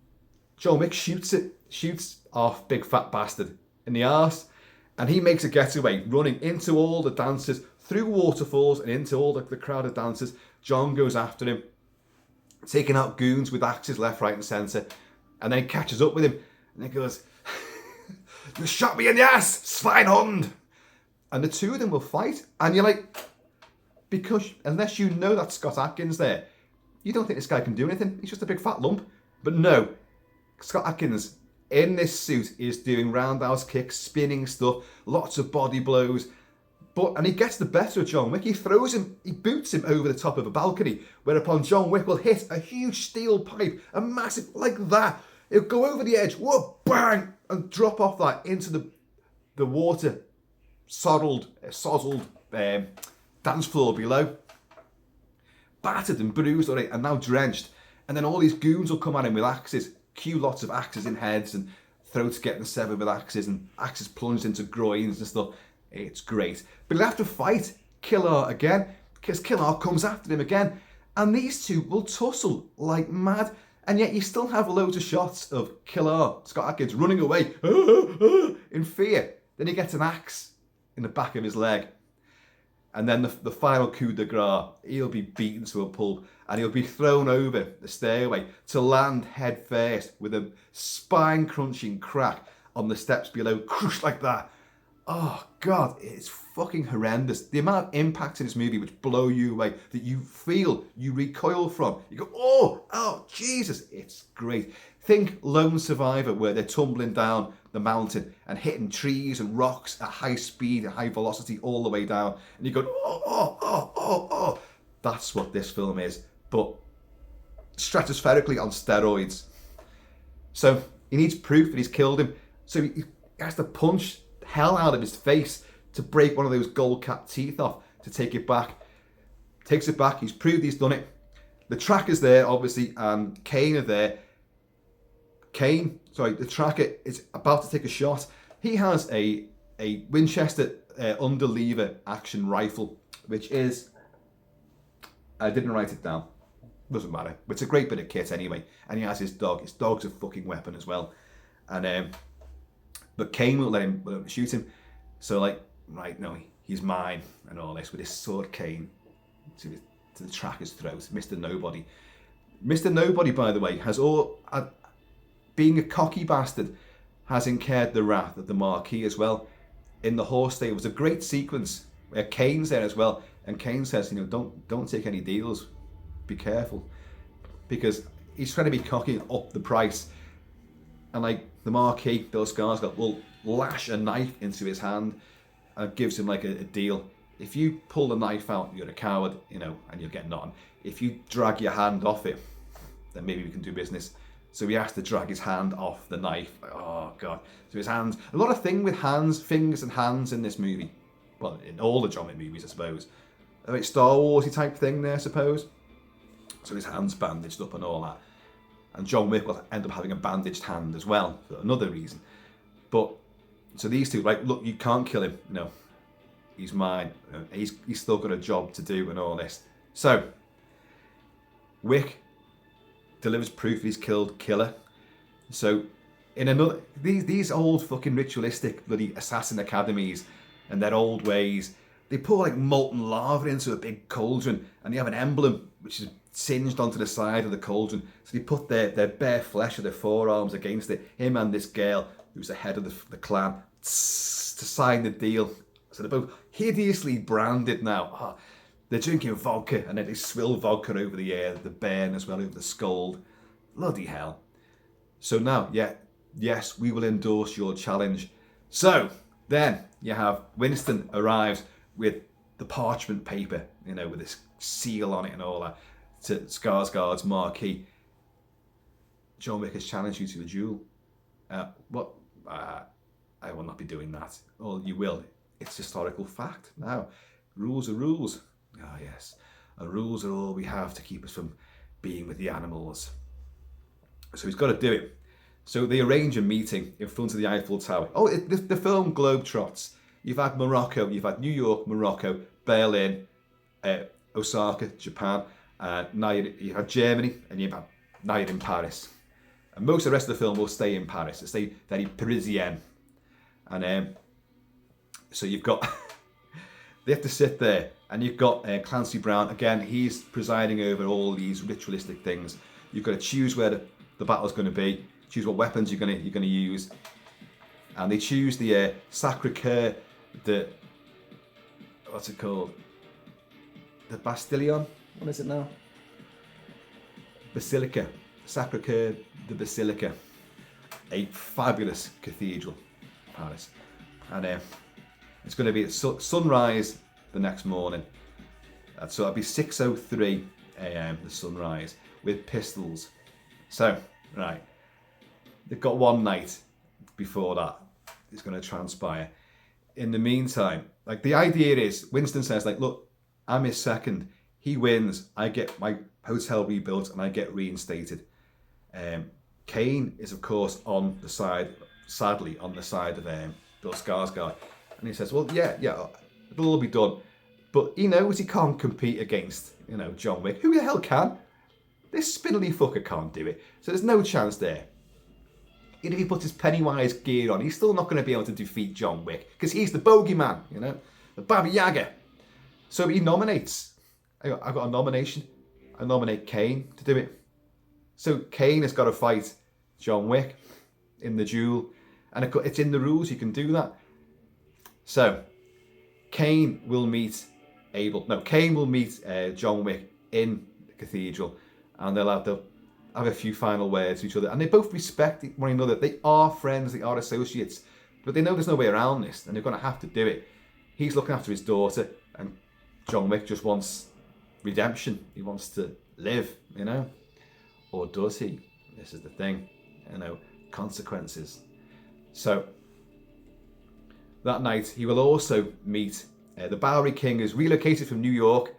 Joe Mick shoots off big fat bastard in the arse, And he makes a getaway, running into all the dancers, through waterfalls and into all the crowded dancers. John goes after him, taking out goons with axes left, right and centre, and then catches up with him. And he goes, "You shot me in the ass, swinehund!" And the two of them will fight. And you're like, because unless you know that Scott Adkins there, you don't think this guy can do anything. He's just a big fat lump. But no, Scott Adkins in this suit is doing roundhouse kicks, spinning stuff, lots of body blows. And he gets the better of John Wick. He boots him over the top of a balcony, whereupon John Wick will hit a huge steel pipe, a massive, like that. It'll go over the edge, whoa, bang, and drop off that into the water, sozzled dance floor below. Battered and bruised already, and now drenched. And then all these goons will come at him with axes, cue lots of axes in heads, and throats getting severed with axes, and axes plunged into groins and stuff. It's great. But he'll have to fight Killer again, because Killer comes after him again. And these two will tussle like mad. And yet you still have loads of shots of Killer, Scott Adkins, running away in fear. Then he gets an axe in the back of his leg. And then the final coup de grace, he'll be beaten to a pulp and he'll be thrown over the stairway to land head first with a spine-crunching crack on the steps below, crushed like that. Oh, God, it's fucking horrendous. The amount of impacts in this movie which blow you away, that you feel, you recoil from. You go, oh, Jesus, it's great. Think Lone Survivor, where they're tumbling down the mountain and hitting trees and rocks at high speed and high velocity all the way down. And you go, oh. That's what this film is, but stratospherically on steroids. So he needs proof that he's killed him. So he has to punch the hell out of his face to break one of those gold cap teeth off to take it back. Takes it back. He's proved he's done it. The tracker's there, obviously, and Kane are there. The tracker is about to take a shot. He has a Winchester underlever action rifle, which is, I didn't write it down, doesn't matter, but it's a great bit of kit anyway. And he has his dog. His dog's a fucking weapon as well. And but Kane won't let him shoot him. So like, right, no, he's mine and all this, with his sword cane to the tracker's throat. Mr. Nobody. Mr. Nobody, by the way, has being a cocky bastard, has incurred the wrath of the Marquis as well. In the horse stable, it was a great sequence where Kane's there as well, and Kane says, don't take any deals, be careful, because he's trying to be cocky and up the price. And like the Marquis, Bill Skarsgård, will lash a knife into his hand and gives him like a deal. If you pull the knife out, you're a coward, and you'll get nothing. If you drag your hand off it, then maybe we can do business. So he has to drag his hand off the knife. Oh, God. So his hands... A lot of thing with hands, fingers and hands in this movie. Well, in all the John Wick movies, I suppose. A bit Star Wars-y type thing there, I suppose. So his hand's bandaged up and all that. And John Wick will end up having a bandaged hand as well, for another reason. But, so these two, like, look, you can't kill him. He's mine. He's still got a job to do and all this. So, Wick delivers proof he's killed Killer. So in another, these old fucking ritualistic bloody assassin academies and their old ways, they pour like molten lava into a big cauldron and they have an emblem which is singed onto the side of the cauldron. So they put their bare flesh of their forearms against it, him and this girl who's the head of the clan, to sign the deal. So they're both hideously branded now. They're drinking vodka and then they swill vodka over the burn as well, over the scald. Bloody hell. So now, yes, we will endorse your challenge. So then you have Winston arrives with the parchment paper, with this seal on it and all that, to Skarsgård's Marquis. John Wick has challenged you to a duel. What? I will not be doing that. Well, you will. It's historical fact. Now, rules are rules. Ah, yes. And rules are all we have to keep us from being with the animals. So he's got to do it. So they arrange a meeting in front of the Eiffel Tower. The film globetrots. You've had Morocco, you've had New York, Morocco, Berlin, Osaka, Japan. Now you've had Germany, and now you're in Paris. And most of the rest of the film will stay in Paris. It'll stay very Parisienne. And So you've got, they have to sit there, and you've got Clancy Brown, again, he's presiding over all these ritualistic things. You've got to choose where the battle's going to be, choose what weapons you're going to use, and they choose the Sacre-Cœur, what's it called? The Bastillon? What is it now? Basilica. Sacre-Cœur de Basilica. A fabulous cathedral, Paris. And it's going to be at sunrise the next morning. So it'll be 6:03 a.m. the sunrise with pistols. So, right. They've got one night before that is going to transpire. In the meantime, like the idea is, Winston says, like, look, I'm his second. He wins. I get my hotel rebuilt and I get reinstated. Kane is, of course, on the side, sadly, on the side of Bill Skarsgård. And he says, well, yeah, it'll all be done. But he knows he can't compete against, John Wick. Who the hell can? This spindly fucker can't do it. So there's no chance there. Even if he puts his Pennywise gear on, he's still not going to be able to defeat John Wick. Because he's the bogeyman, the Baba Yaga. So he nominates. I've got a nomination. I nominate Kane to do it. So Kane has got to fight John Wick in the duel. And it's in the rules, you can do that. So Kane will meet John Wick in the cathedral. And they'll have a few final words to each other. And they both respect one another. They are friends, they are associates. But they know there's no way around this. And they're going to have to do it. He's looking after his daughter. And John Wick just wants redemption. He wants to live, Or does he? This is the thing. Consequences. So, that night, he will also meet the Bowery King, who's relocated from New York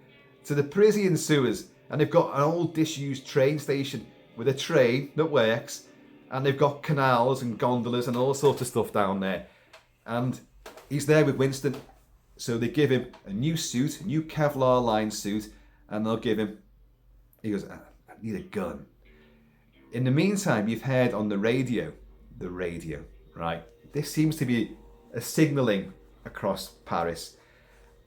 to the Parisian sewers. And they've got an old disused train station with a train that works. And they've got canals and gondolas and all sorts of stuff down there. And he's there with Winston. So they give him a new suit, a new Kevlar lined suit. And they'll give him, he goes, I need a gun. In the meantime, you've heard on the radio, right? This seems to be a signalling across Paris.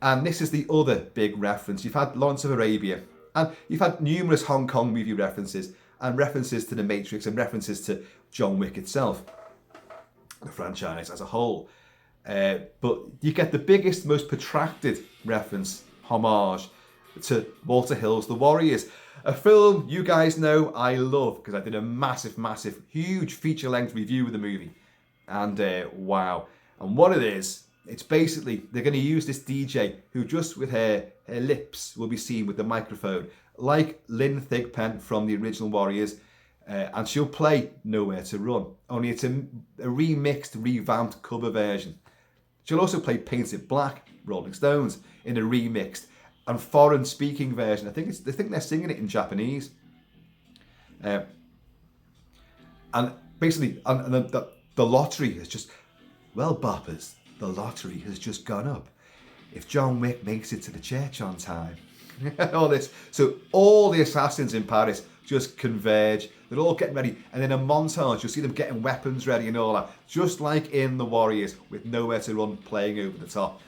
And this is the other big reference. You've had Lawrence of Arabia, and you've had numerous Hong Kong movie references, and references to The Matrix, and references to John Wick itself, the franchise as a whole. But you get the biggest, most protracted reference, homage, to Walter Hill's The Warriors. A film you guys know I love, because I did a massive, huge feature-length review of the movie. And wow. And what it is, it's basically, they're going to use this DJ who just with her lips will be seen with the microphone, like Lynn Thigpen from the original Warriors. And she'll play Nowhere to Run, only it's a remixed, revamped cover version. She'll also play Painted Black, Rolling Stones, in a remixed and foreign-speaking version. I think they're singing it in Japanese. And basically, the lottery has just, well, boppers, the lottery has just gone up. If John Wick makes it to the church on time. All this. So all the assassins in Paris just converge. They're all getting ready. And in a montage, you'll see them getting weapons ready and all that. Just like in The Warriors, with Nowhere to Run playing over the top.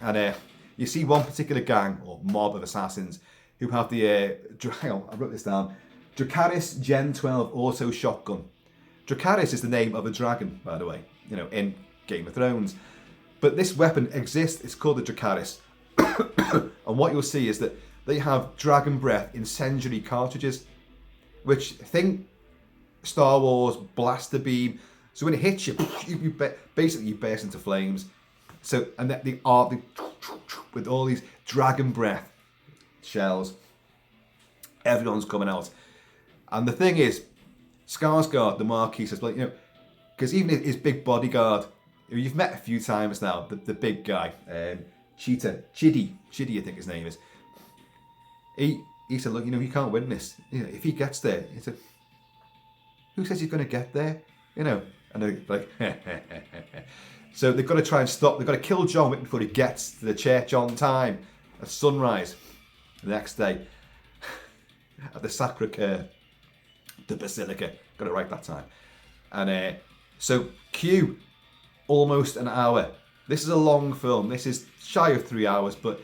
And you see one particular gang, or mob of assassins, who have the, hang on, I wrote this down, Dracarys Gen 12 auto shotgun. Dracarys is the name of a dragon, by the way, in Game of Thrones. But this weapon exists, it's called the Dracarys. And what you'll see is that they have dragon breath incendiary cartridges, which think Star Wars blaster beam. So when it hits you, basically you burst into flames. So, and they are with all these dragon breath shells. Everyone's coming out. And the thing is, Skarsgård, the Marquis, says, well, because even his big bodyguard, who you've met a few times now, the big guy, Chidi, I think his name is. He said, look, you can't win this. If he gets there, he said, who says he's going to get there? And they're like, so they've got to try and stop. They've got to kill John Wick before he gets to the church on time at sunrise the next day at the Sacre-Cœur, the Basilica. Got it right that time. And so cue almost an hour This is a long film. This is shy of 3 hours, but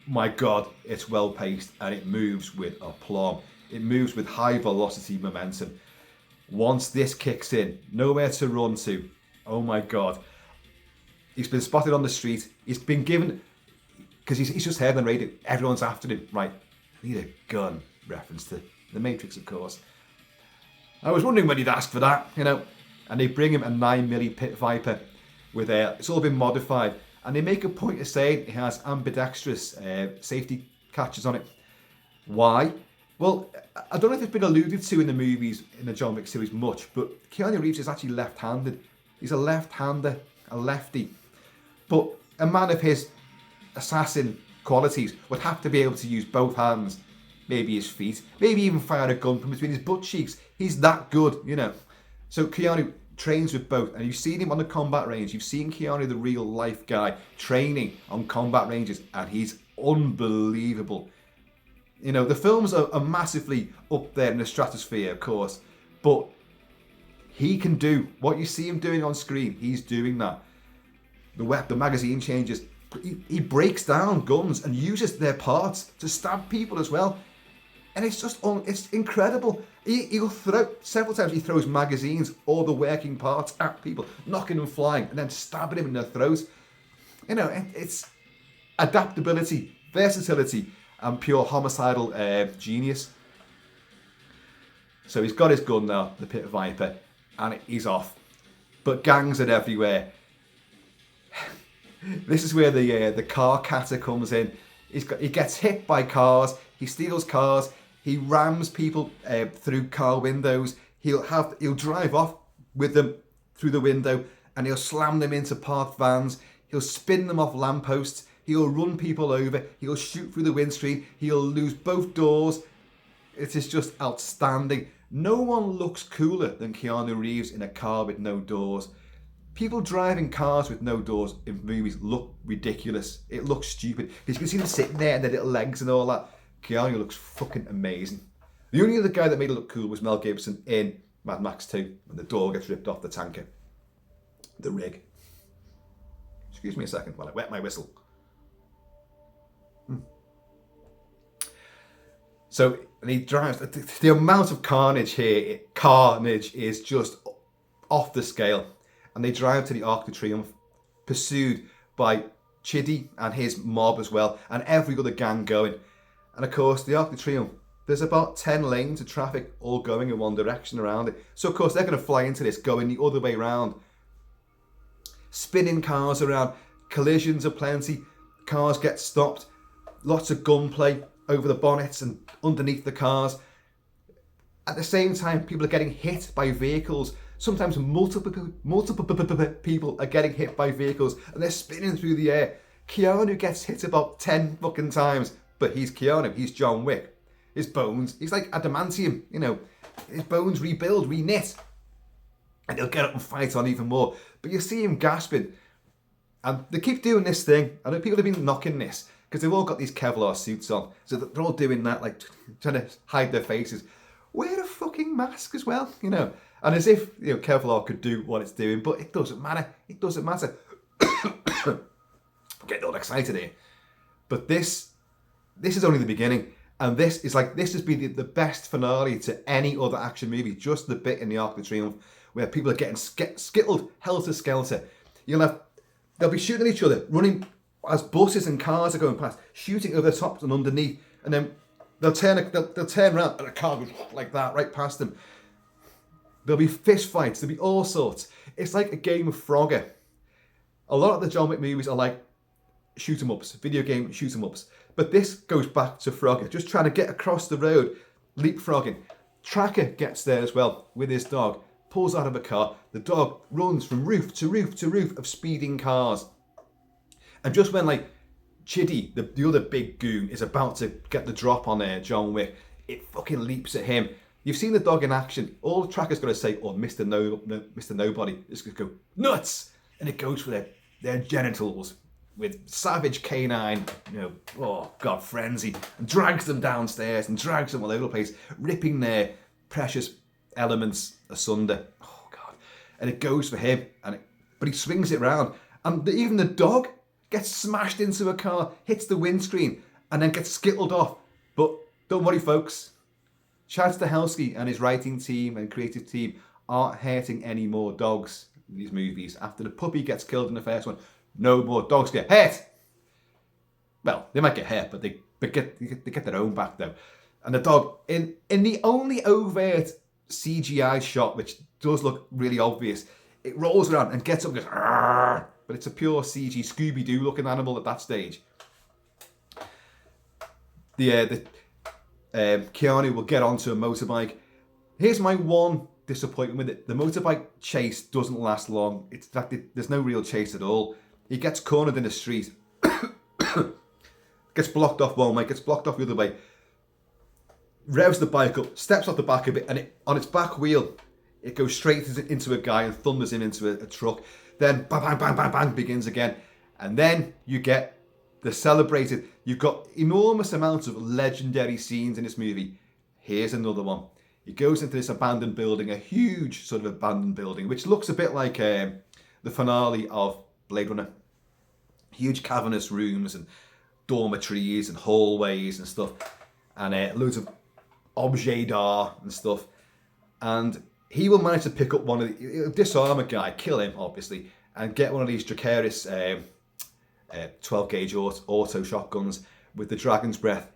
my God, it's well paced and it moves with aplomb. It moves with high velocity momentum. Once this kicks in, nowhere to run to. Oh my God. He's been spotted on the street. He's been given, because he's just heard on the radio, everyone's after him. Right, I need a gun. Reference to The Matrix, of course. I was wondering when he'd ask for that, you know. And they bring him a 9mm Pit Viper with it's all been modified. And they make a point of saying it has ambidextrous safety catches on it. Why? Well, I don't know if it's been alluded to in the movies, in the John Wick series much, but Keanu Reeves is actually left-handed. He's a left-hander, a lefty. But a man of his assassin qualities would have to be able to use both hands, maybe his feet, maybe even fire a gun from between his butt cheeks. He's that good, you know. So Keanu trains with both, and you've seen him on the combat range. You've seen Keanu, the real life guy, training on combat ranges, and he's unbelievable. You know, the films are massively up there in the stratosphere, of course, but he can do what you see him doing on screen. He's doing that. The magazine changes. He breaks down guns and uses their parts to stab people as well. And it's just, it's incredible. He'll throw, several times he throws magazines or the working parts at people, knocking them flying and then stabbing them in their throats. You know, it's adaptability, versatility, and pure homicidal genius. So he's got his gun now, the Pit Viper, and he's off. But gangs are everywhere. This is where the car-kata comes in. He gets hit by cars, he steals cars, he rams people through car windows. He'll drive off with them through the window, and he'll slam them into parked vans. He'll spin them off lampposts. He'll run people over. He'll shoot through the windscreen. He'll lose both doors. It is just outstanding. No one looks cooler than Keanu Reeves in a car with no doors. People driving cars with no doors in movies look ridiculous. It looks stupid. Because you can see them sitting there and their little legs and all that. Keanu looks fucking amazing. The only other guy that made it look cool was Mel Gibson in Mad Max 2, when the door gets ripped off the tanker. The rig. Excuse me a second while I wet my whistle. So and he drives. The amount of carnage here, is just off the scale. And they drive to the Arc de Triomphe, pursued by Chidi and his mob as well, and every other gang going. And of course, the Arc de Triomphe, there's about 10 lanes of traffic all going in one direction around it. So of course, they're going to fly into this, going the other way around. Spinning cars around, collisions are plenty, cars get stopped, lots of gunplay over the bonnets and underneath the cars. At the same time, people are getting hit by vehicles. Sometimes multiple people are getting hit by vehicles and they're spinning through the air. Keanu gets hit about 10 fucking times, but he's Keanu, he's John Wick. His bones, he's like adamantium, you know, his bones rebuild, reknit. And he'll get up and fight on even more. But you see him gasping. And they keep doing this thing. I know people have been knocking this because they've all got these Kevlar suits on. So they're all doing that, like trying to hide their faces. Wear a fucking mask as well, you know. And as if, you know, Kevlar could do what it's doing, but it doesn't matter. It doesn't matter. I'm getting all excited here. But this is only the beginning. And this has been the best finale to any other action movie. Just the bit in the Arc de Triomphe where people are getting skittled helter-skelter. They'll be shooting at each other, running as buses and cars are going past, shooting over the tops and underneath. And then they'll turn around and a car goes like that right past them. There'll be fist fights. There'll be all sorts. It's like a game of Frogger. A lot of the John Wick movies are like shoot 'em ups, video game shoot 'em ups. But this goes back to Frogger, just trying to get across the road, leapfrogging. Tracker gets there as well with his dog, pulls out of a car. The dog runs from roof to roof to roof of speeding cars. And just when like Chidi, the other big goon, is about to get the drop on John Wick, it fucking leaps at him. You've seen the dog in action. All the Tracker's got to say, oh, Mr. Nobody, is going to go nuts. And it goes for their genitals with savage canine, you know, oh God, frenzy, and drags them downstairs and drags them all over the place, ripping their precious elements asunder. Oh God. And it goes for him, but he swings it round. And even the dog gets smashed into a car, hits the windscreen, and then gets skittled off. But don't worry, folks. Chad Stahelski and his writing team and creative team aren't hurting any more dogs in these movies. After the puppy gets killed in the first one, no more dogs get hurt. Well, they might get hurt, but they get their own back though. And the dog, in the only overt CGI shot, which does look really obvious, it rolls around and gets up and goes, "Arr!" But it's a pure CG Scooby-Doo looking animal at that stage. Keanu will get onto a motorbike. Here's my one disappointment with it. The motorbike chase doesn't last long. It's like there's no real chase at all. He gets cornered in the street. Gets blocked off one way, gets blocked off the other way. Revs the bike up, steps off the back of it, and on its back wheel, it goes straight into a guy and thunders him into a truck. Then bang, bang, bang, bang, bang begins again. And then you get the celebrated. You've got enormous amounts of legendary scenes in this movie. Here's another one. He goes into this abandoned building, a huge sort of abandoned building, which looks a bit like the finale of Blade Runner. Huge cavernous rooms and dormitories and hallways and stuff. And loads of objet d'art and stuff. And he will manage to pick up he'll disarm a guy, kill him, obviously, and get one of these Dracarys 12 gauge auto shotguns with the Dragon's Breath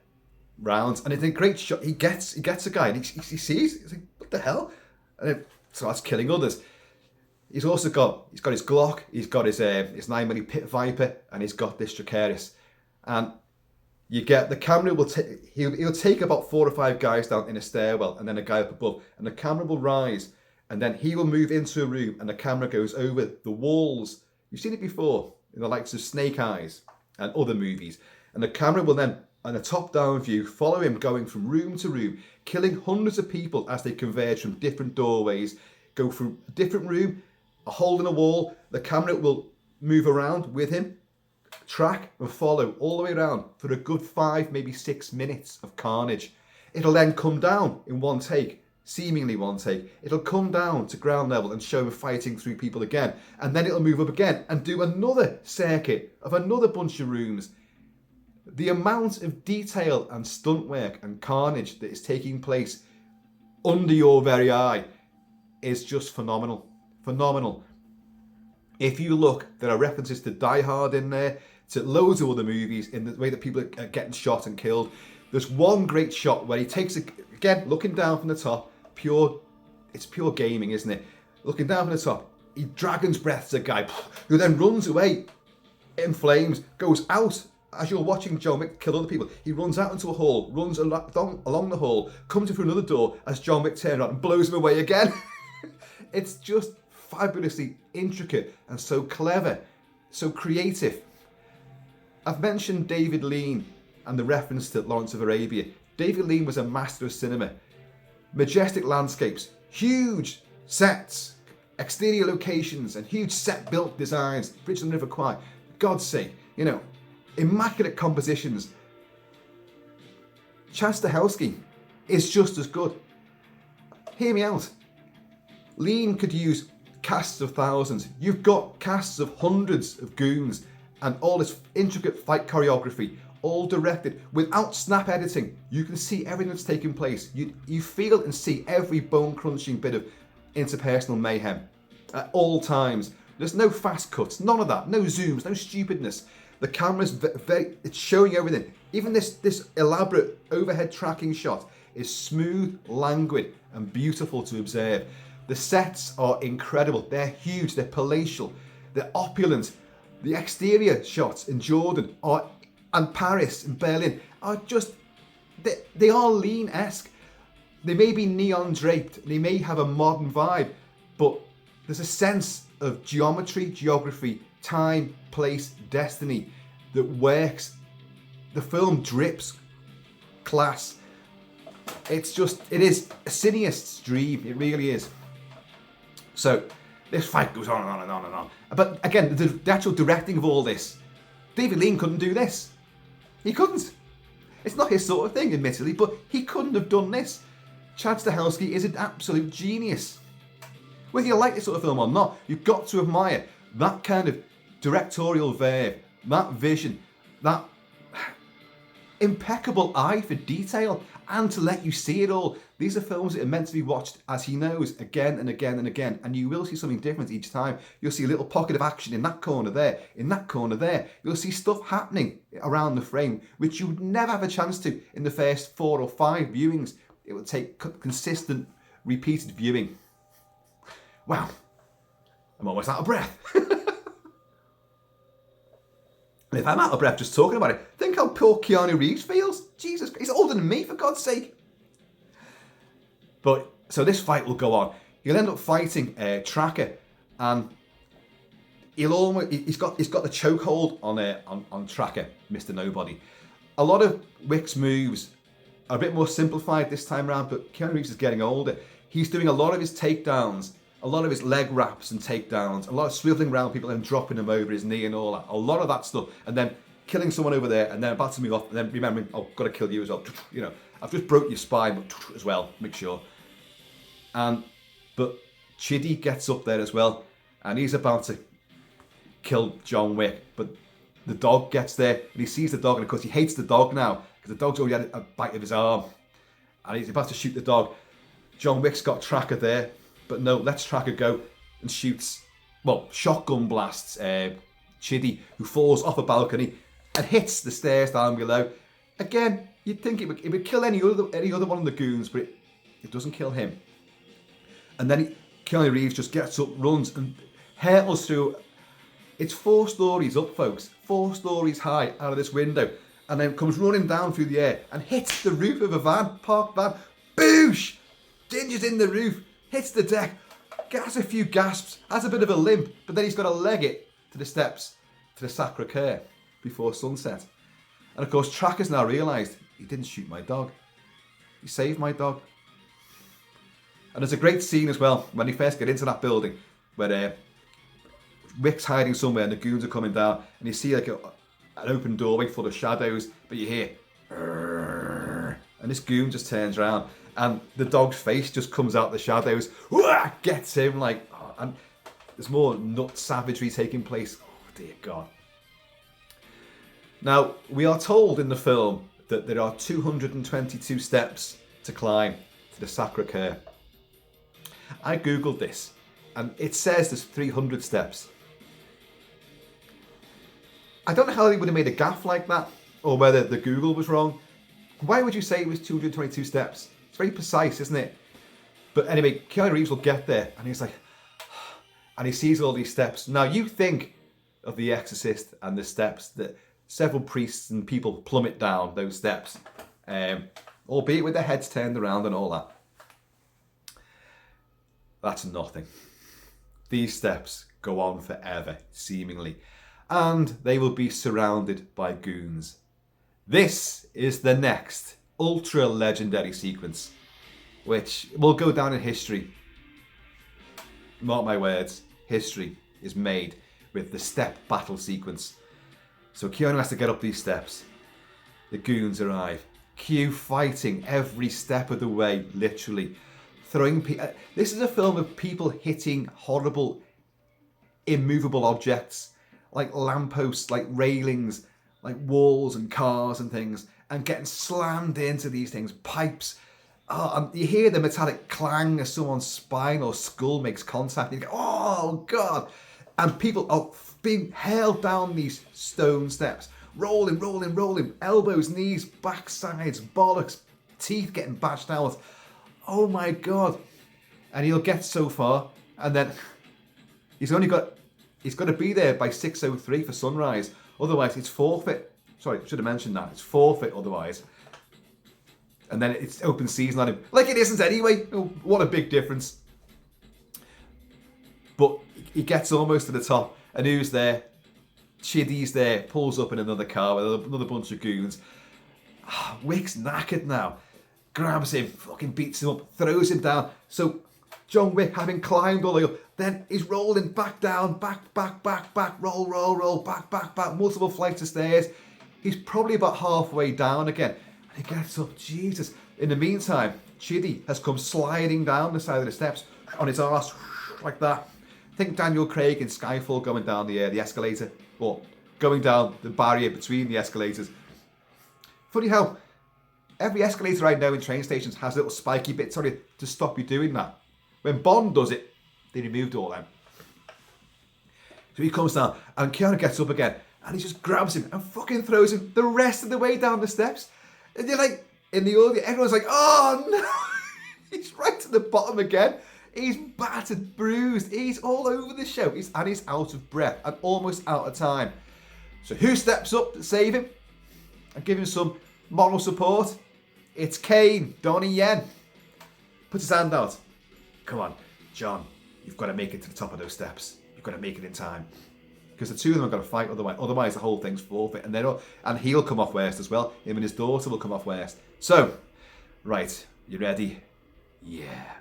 rounds. And it's a great shot. He gets a guy and he sees, he's like, what the hell? And it starts killing others. He's got his Glock, he's got his 9mm Pit Viper, and he's got this Dracarys. And you get the camera he'll take about 4 or 5 guys down in a stairwell and then a guy up above, and the camera will rise, and then he will move into a room and the camera goes over the walls. You've seen it before in the likes of Snake Eyes and other movies, and the camera will then, on a top-down view, follow him going from room to room, killing hundreds of people as they converge from different doorways, go through a different room, a hole in a wall. The camera will move around with him, track and follow all the way around for a good 5, maybe 6 minutes of carnage. It'll then come down in one take, seemingly one take. It'll come down to ground level and show him fighting through people again, and then it'll move up again and do another circuit of another bunch of rooms. The amount of detail and stunt work and carnage that is taking place under your very eye is just phenomenal. Phenomenal. If you look, there are references to Die Hard in there, to loads of other movies, in the way that people are getting shot and killed. There's one great shot where he takes again, looking down from the top, it's pure gaming, isn't it? Looking down from the top, he Dragon's Breaths a guy who then runs away in flames, goes out as you're watching John Wick kill other people. He runs out into a hall, runs along the hall, comes in through another door as John Wick turns around and blows him away again. It's just fabulously intricate and so clever, so creative. I've mentioned David Lean and the reference to Lawrence of Arabia. David Lean was a master of cinema. Majestic landscapes, huge sets, exterior locations, and huge set-built designs. Bridge on the River Kwai. For God's sake, immaculate compositions. Chad Stahelski is just as good. Hear me out. Lean could use casts of thousands. You've got casts of hundreds of goons and all this intricate fight choreography, all directed without snap editing. You can see everything that's taking place. You feel and see every bone-crunching bit of interpersonal mayhem at all times. There's no fast cuts, none of that, no zooms, no stupidness. The camera's it's showing everything. Even this elaborate overhead tracking shot is smooth, languid, and beautiful to observe. The sets are incredible. They're huge, they're palatial, they're opulent. The exterior shots in Jordan and Paris and Berlin are just, they are Lean-esque. They may be neon draped, they may have a modern vibe, but there's a sense of geometry, geography, time, place, destiny that works. The film drips class. It is a cineast's dream. It really is. So this fight goes on and on and on and on. But again, the actual directing of all this, David Lean couldn't do this. He couldn't. It's not his sort of thing, admittedly, but he couldn't have done this. Chad Stahelski is an absolute genius. Whether you like this sort of film or not, you've got to admire that kind of directorial verve, that vision, that impeccable eye for detail, and to let you see it all. These are films that are meant to be watched, as he knows, again and again and again, and you will see something different each time. You'll see a little pocket of action in that corner there, in that corner there. You'll see stuff happening around the frame, which you would never have a chance to in the first 4 or 5 viewings. It will take consistent, repeated viewing. Wow, I'm almost out of breath. And if I'm out of breath just talking about it, think how poor Keanu Reeves feels. Jesus, he's older than me, for God's sake. But, so this fight will go on. He'll end up fighting Tracker, and he's got the chokehold on Tracker, Mr. Nobody. A lot of Wick's moves are a bit more simplified this time around, but Keanu Reeves is getting older. He's doing a lot of his takedowns, a lot of his leg wraps and takedowns, a lot of swiveling around people and dropping them over his knee and all that. A lot of that stuff, and then killing someone over there, and then about to move off, and then remembering, oh, got to kill you as well. You know, I've just broke your spine as well, make sure. But Chidi gets up there as well, and he's about to kill John Wick, but the dog gets there, and he sees the dog, and of course he hates the dog now, because the dog's already had a bite of his arm, and he's about to shoot the dog. John Wick's got Tracker there, but no, lets Tracker go and shoots, well, shotgun blasts Chidi, who falls off a balcony and hits the stairs down below. Again, you'd think it would kill any other one of the goons, but it doesn't kill him. And then Keanu Reeves just gets up, runs, and hurtles through. It's 4 stories up, folks, 4 stories high out of this window, and then comes running down through the air and hits the roof of a parked van. Boosh! Dinges in the roof, hits the deck, gets a few gasps, has a bit of a limp, but then he's got to leg it to the steps to the Sacre-Cœur before sunset. And of course, Tracker's now realised he didn't shoot my dog. He saved my dog. And there's a great scene as well when he first get into that building where Wick's hiding somewhere and the goons are coming down, and you see like an open doorway full of shadows, but you hear, and this goon just turns around, and the dog's face just comes out the shadows, gets him like, and there's more nut savagery taking place. Oh dear God. Now, we are told in the film that there are 222 steps to climb to the Sacre-Cœur. I googled this, and it says there's 300 steps. I don't know how they would have made a gaff like that, or whether the Google was wrong. Why would you say it was 222 steps? It's very precise, isn't it? But anyway, Keanu Reeves will get there, and he's like, and he sees all these steps. Now, you think of The Exorcist and the steps that several priests and people plummet down those steps, albeit with their heads turned around and all that. That's nothing. These steps go on forever, seemingly, and they will be surrounded by goons. This is the next ultra legendary sequence, which will go down in history. Mark my words, history is made with the step battle sequence. So Keanu has to get up these steps. The goons arrive. Q fighting every step of the way, literally. Throwing this is a film of people hitting horrible, immovable objects, like lampposts, like railings, like walls and cars and things, and getting slammed into these things, pipes. And you hear the metallic clang as someone's spine or skull makes contact. And you go, oh God! And people are being hurled down these stone steps, rolling, rolling, rolling, elbows, knees, backsides, bollocks, teeth getting bashed out. Oh my God. And he'll get so far, and then he's got to be there by 6:03 for sunrise. Otherwise it's forfeit. Sorry, I should have mentioned that. It's forfeit otherwise. And then it's open season on him. Like it isn't anyway. Oh, what a big difference. But he gets almost to the top, and who's there? Chidi's there, pulls up in another car with another bunch of goons. Wick's knackered now. Grabs him, fucking beats him up, throws him down. So John Wick, having climbed all the way up, then he's rolling back down, back, roll, roll, roll, back, multiple flights of stairs. He's probably about halfway down again. And he gets up, Jesus. In the meantime, Chidi has come sliding down the side of the steps on his arse, like that. Think Daniel Craig in Skyfall going down the escalator, or going down the barrier between the escalators. Funny how every escalator I know in train stations has little spiky bits on it to stop you doing that. When Bond does it, they removed all them. So he comes down and Keanu gets up again and he just grabs him and fucking throws him the rest of the way down the steps. And you're like, in the audio, everyone's like, oh no! He's right at the bottom again. He's battered, bruised. He's all over the show. He's out of breath and almost out of time. So who steps up to save him and give him some moral support? It's Kane, Donnie Yen. Puts his hand out. Come on, John, you've got to make it to the top of those steps. You've got to make it in time. Because the two of them have got to fight otherwise the whole thing's forfeit. And he'll come off worst as well. Him and his daughter will come off worst. So, right, you ready? Yeah.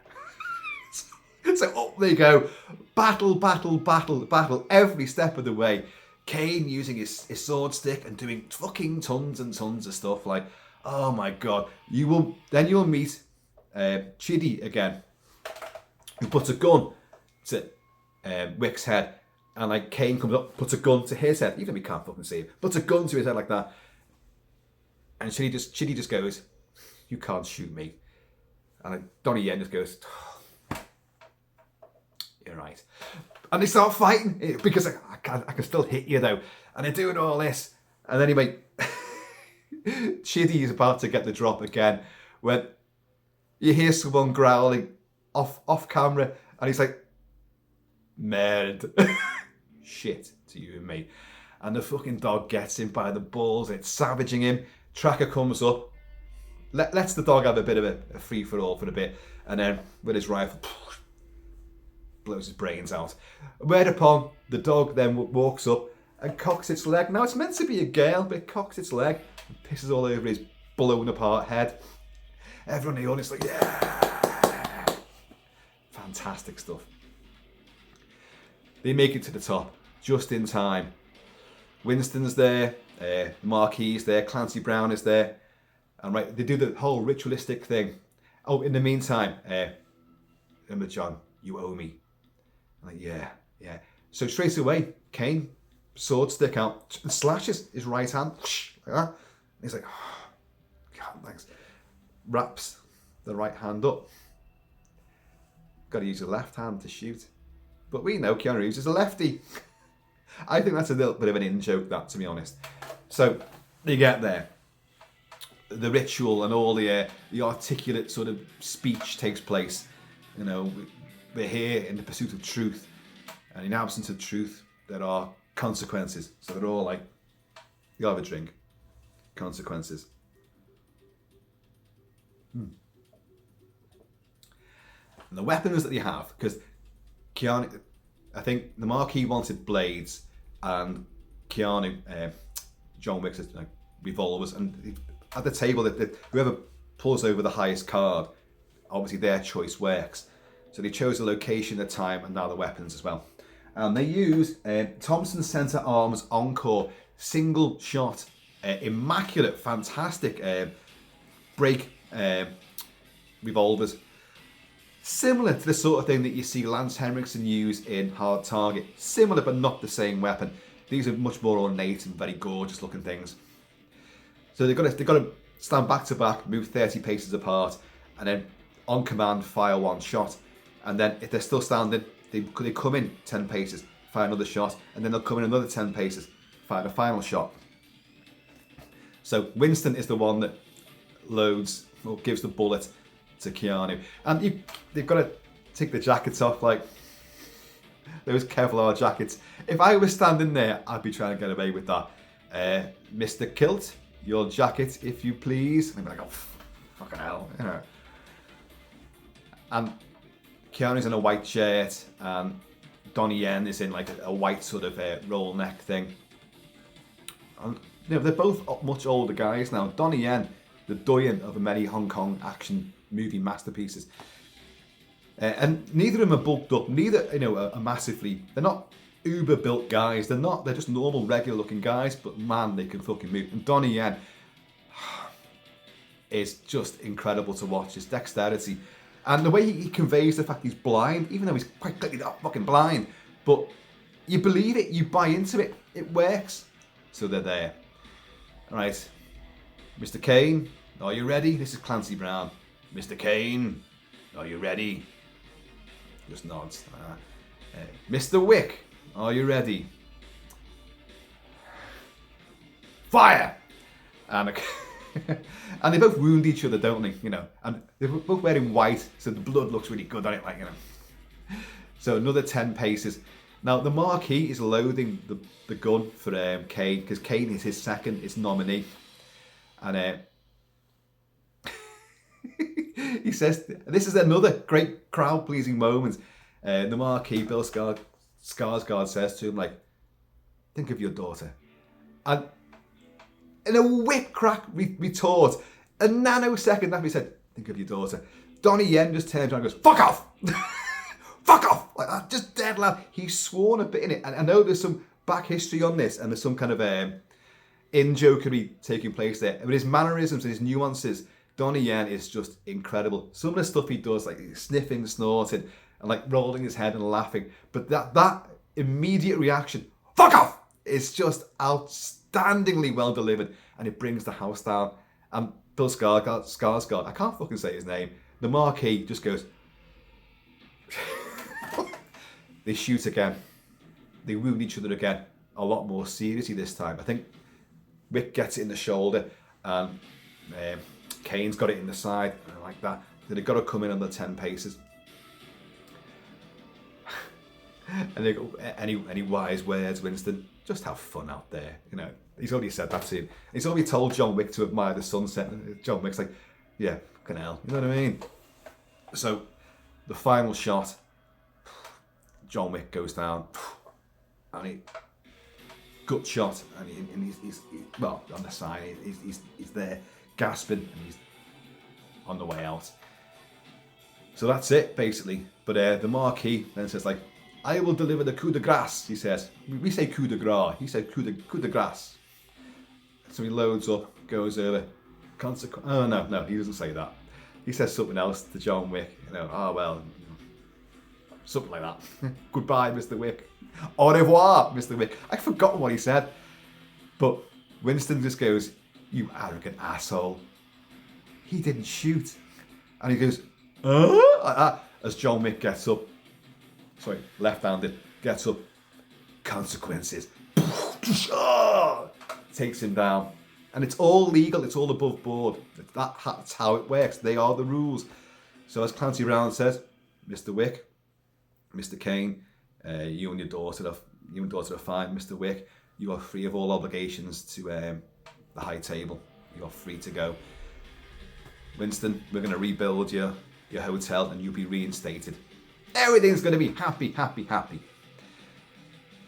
So up they go. Battle, battle, battle, battle. Every step of the way. Kane using his sword stick and doing fucking tons and tons of stuff. Like, oh my god. You'll meet Chidi again, who puts a gun to Wick's head. And like Kane comes up, puts a gun to his head. Even though we can't fucking see him. Puts a gun to his head like that. And Chidi just goes, you can't shoot me. And like Donnie Yen just goes, you're right. And they start fighting because I can still hit you though. And they're doing all this. And anyway, Chidi is about to get the drop again when you hear someone growling off camera. And he's like, merde. Shit to you and me. And the fucking dog gets him by the balls. It's savaging him. Tracker comes up. Lets the dog have a bit of a free-for-all for a bit. And then with his rifle, blows his brains out. Whereupon the dog then walks up and cocks its leg. Now it's meant to be a girl, but it cocks its leg and pisses all over his blown apart head. Everyone in the audience is like, yeah! Fantastic stuff. They make it to the top just in time. Winston's there, Marquis there, Clancy Brown is there. And right, they do the whole ritualistic thing. Oh, in the meantime, remember John, you owe me. I'm like, yeah. So straight away, Kane, sword stick out, slashes his right hand, like that. And he's like, oh, God, thanks. Wraps the right hand up. Got to use your left hand to shoot. But we know Keanu Reeves is a lefty. I think that's a little bit of an in-joke, that, to be honest. So, they get there. The ritual and all the articulate sort of speech takes place. You know, we're here in the pursuit of truth. And in absence of truth, there are consequences. So they're all like, you have a drink. Consequences. And the weapons that they have, because Keanu, I think the Marquis wanted blades, and Keanu, John Wick says revolvers, and at the table that whoever pulls over the highest card, obviously their choice works. So they chose the location, the time, and now the weapons as well. And they use Thompson Center Arms Encore single shot, immaculate, fantastic break revolvers. Similar to the sort of thing that you see Lance Henriksen use in Hard Target. Similar, but not the same weapon. These are much more ornate and very gorgeous looking things. So they've got to stand back to back, move 30 paces apart, and then on command fire one shot. And then if they're still standing, they come in 10 paces, fire another shot, and then they'll come in another 10 paces, fire the final shot. So Winston is the one that loads or gives the bullet to Keanu. And they've got to take the jackets off, like those Kevlar jackets. If I was standing there, I'd be trying to get away with that. Mr. Kilt, your jacket, if you please. And I'd be like, oh, fucking hell. You know. And Keanu's in a white shirt, and Donnie Yen is in like a white sort of roll neck thing. And they're both much older guys now. Donnie Yen, the doyen of many Hong Kong action movie masterpieces. And neither of them are bulked up, neither are massively, they're not uber built guys, they're just normal regular looking guys, but man, they can fucking move. And Donnie Yen is just incredible to watch, his dexterity and the way he conveys the fact he's blind, even though he's quite clearly not fucking blind, But you believe it, you buy into it, it works. So they're there. All right, Mr. Kane, are you ready? This is Clancy Brown. Mr. Kane, are you ready? Just nods. Mr. Wick, are you ready? Fire! And and they both wound each other, don't they? You know, and they're both wearing white, so the blood looks really good on it, like, you know. So another 10 paces. Now the Marquis is loading the gun for Kane, because Kane is his second, his nominee, and he says, this is another great crowd-pleasing moment. The Marquis, Bill Skarsgård, says to him, like, think of your daughter. And in a whip-crack retort, a nanosecond after he said, think of your daughter, Donnie Yen just turns around and goes, fuck off! Fuck off! Like that, just dead loud. He's sworn a bit in it. And I know there's some back history on this, and there's some kind of in-jokery taking place there. But his mannerisms and his nuances, Donnie Yen is just incredible. Some of the stuff he does, like sniffing, snorting, and like rolling his head and laughing. But that immediate reaction, fuck off, is just outstandingly well delivered, and it brings the house down. And Bill Skarsgård, I can't fucking say his name, the Marquis just goes, they shoot again. They wound each other again, a lot more seriously this time. I think Wick gets it in the shoulder, and Kane's got it in the side, like that. So they've got to come in on the 10 paces. And they go, any wise words, Winston? Just have fun out there, you know. He's already said that to him. He's already told John Wick to admire the sunset. And John Wick's like, yeah, fucking hell, you know what I mean? So the final shot, John Wick goes down, and he gut shot, and he's well on the side. He's there gasping, and he's on the way out. So that's it basically. But the Marquis then says, like, I will deliver the coup de grace. He says, we say coup de grace. He said coup de grace. So he loads up, goes over. Oh no, he doesn't say that. He says something else to John Wick. You know, oh well. Something like that. Goodbye, Mr. Wick. Au revoir, Mr. Wick. I've forgotten what he said. But Winston just goes, you arrogant asshole. He didn't shoot. And he goes, like that, as John Wick gets up. Sorry, left-handed. Gets up. Consequences. Takes him down. And it's all legal. It's all above board. That's how it works. They are the rules. So as Clancy Brown says, Mr. Wick, Mr. Kane, you and your daughter are fine. Mr. Wick, you are free of all obligations to the high table. You are free to go. Winston, we're going to rebuild your hotel, and you'll be reinstated. Everything's going to be happy, happy, happy.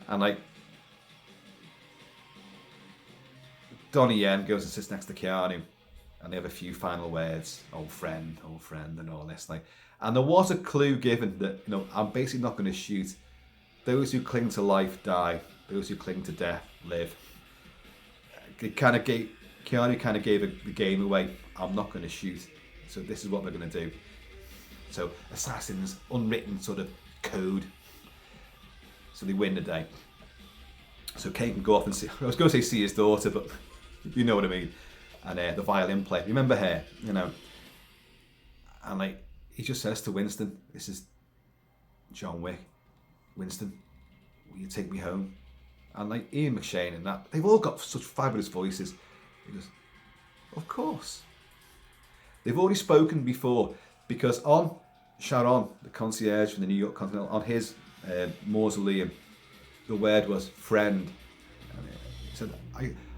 And like, Donnie Yen goes and sits next to Keanu, and they have a few final words. Old friend, and all this. Like, and there was a clue given that, you know, I'm basically not going to shoot. Those who cling to life die. Those who cling to death live. Keanu kind of gave the game away. I'm not going to shoot. So this is what we're going to do. So assassins, unwritten sort of code. So they win the day. So Kane can go off and see. I was going to say see his daughter, but you know what I mean. And the violin player. Remember her, you know. And like, he just says to Winston, this is John Wick. Winston, will you take me home? And like Ian McShane and that, they've all got such fabulous voices. He goes, of course. They've already spoken before, because on Sharon, the concierge from the New York Continental, on his mausoleum, the word was friend. And he said,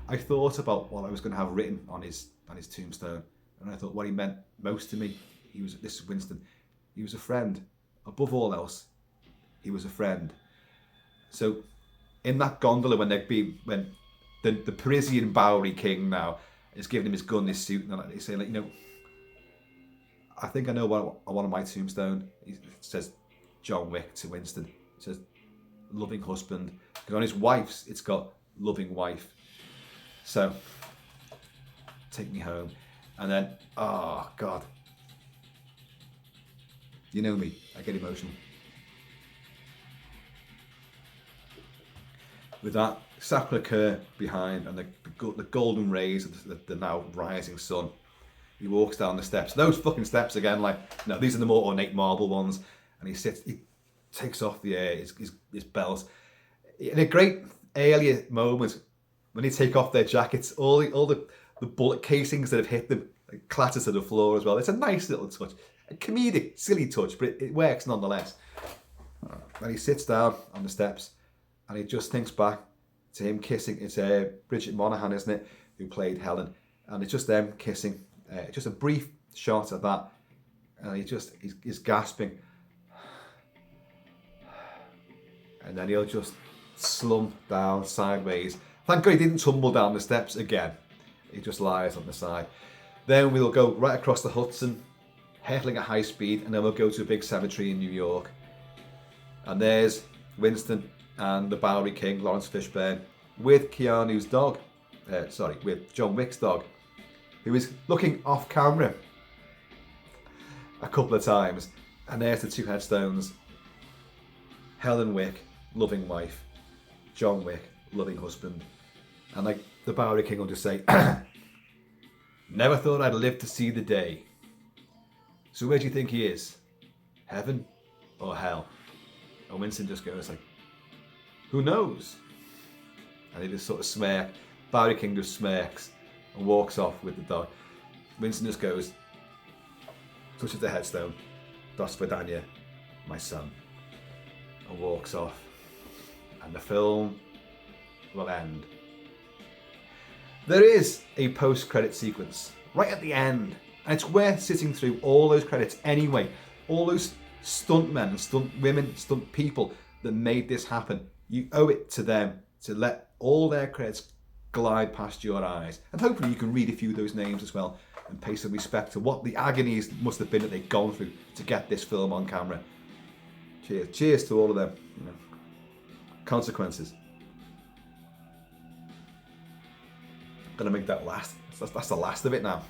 I thought about what I was going to have written on his tombstone, and I thought what he meant most to me. This is Winston. He was a friend. Above all else, he was a friend. So, in that gondola, when the Parisian Bowery King now is giving him his gun, his suit, and he's saying, like, you know, I think I know what I want on my tombstone. It says John Wick to Winston. It says loving husband. Because on his wife's, it's got loving wife. So, take me home. And then, oh God. You know me, I get emotional. with that sacre behind and the golden rays of the now rising sun. He walks down the steps. Those fucking steps again, like, no, these are the more ornate marble ones. And he takes off his belt. In a great earlier moment, when they take off their jackets, all the bullet casings that have hit them clatter to the floor as well. It's a nice little touch. A comedic, silly touch, but it works nonetheless. And he sits down on the steps and he just thinks back to him kissing. It's Bridget Monahan, isn't it, who played Helen. And it's just them kissing. Just a brief shot of that, and he's gasping, and then he'll just slump down sideways. Thank God he didn't tumble down the steps again. He just lies on the side. Then we'll go right across the Hudson, hurtling at high speed, and then we'll go to a big cemetery in New York. And there's Winston and the Bowery King, Lawrence Fishburne, with Keanu's dog. With John Wick's dog, who is looking off camera a couple of times. And there's the two headstones. Helen Wick, loving wife. John Wick, loving husband. And like the Bowery King will just say, never thought I'd live to see the day. So where do you think he is? Heaven or hell? And Winston just goes like, who knows? And he just sort of smirk. Bowery King just smirks and walks off with the dog. Winston just goes, touches the headstone, Das Vidania, my son, and walks off. And the film will end. There is a post-credit sequence right at the end, and it's worth sitting through all those credits anyway. All those stuntmen and stunt women, stunt people that made this happen. You owe it to them to let all their credits glide past your eyes, and hopefully you can read a few of those names as well and pay some respect to what the agonies must have been that they've gone through to get this film on camera. Cheers to all of them. You know. Consequences. Gonna make that last. That's the last of it now,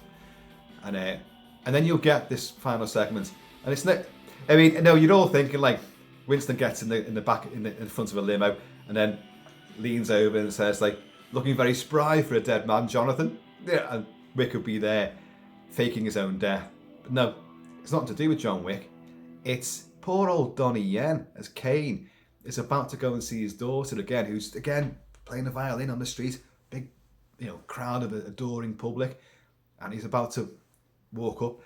and then you'll get this final segment, and it's not. I mean, no, you're all thinking like Winston gets in the back in front of a limo, and then leans over and says like, looking very spry for a dead man, Jonathan. Yeah, and Wick would be there, faking his own death. But no, it's nothing to do with John Wick. It's poor old Donnie Yen as Kane is about to go and see his daughter again, who's again playing the violin on the street. Big, crowd of adoring public, and he's about to walk up,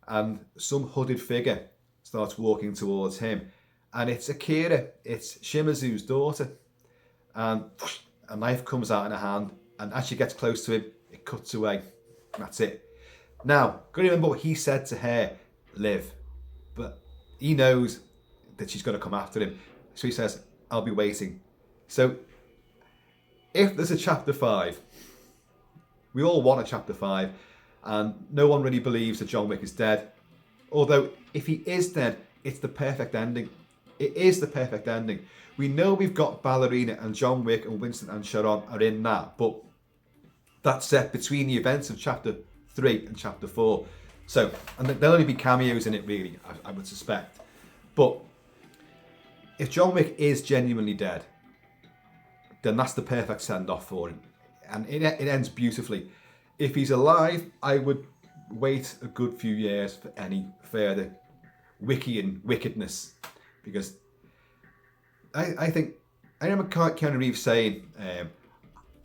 and some hooded figure starts walking towards him, and it's Akira. It's Shimazu's daughter, and a knife comes out in her hand, and as she gets close to him, it cuts away. That's it. Now, got to remember what he said to her, live. But he knows that she's going to come after him. So he says, I'll be waiting. So, if there's a chapter 5, we all want a chapter 5, and no one really believes that John Wick is dead. Although, if he is dead, it's the perfect ending. It is the perfect ending. We know we've got Ballerina and John Wick and Winston and Sharon are in that, but that's set between the events of chapter 3 and chapter 4. So, and there'll only be cameos in it really, I would suspect. But if John Wick is genuinely dead, then that's the perfect send-off for him. And it ends beautifully. If he's alive, I would wait a good few years for any further Wickian wickedness, because I think I remember Keanu Reeves saying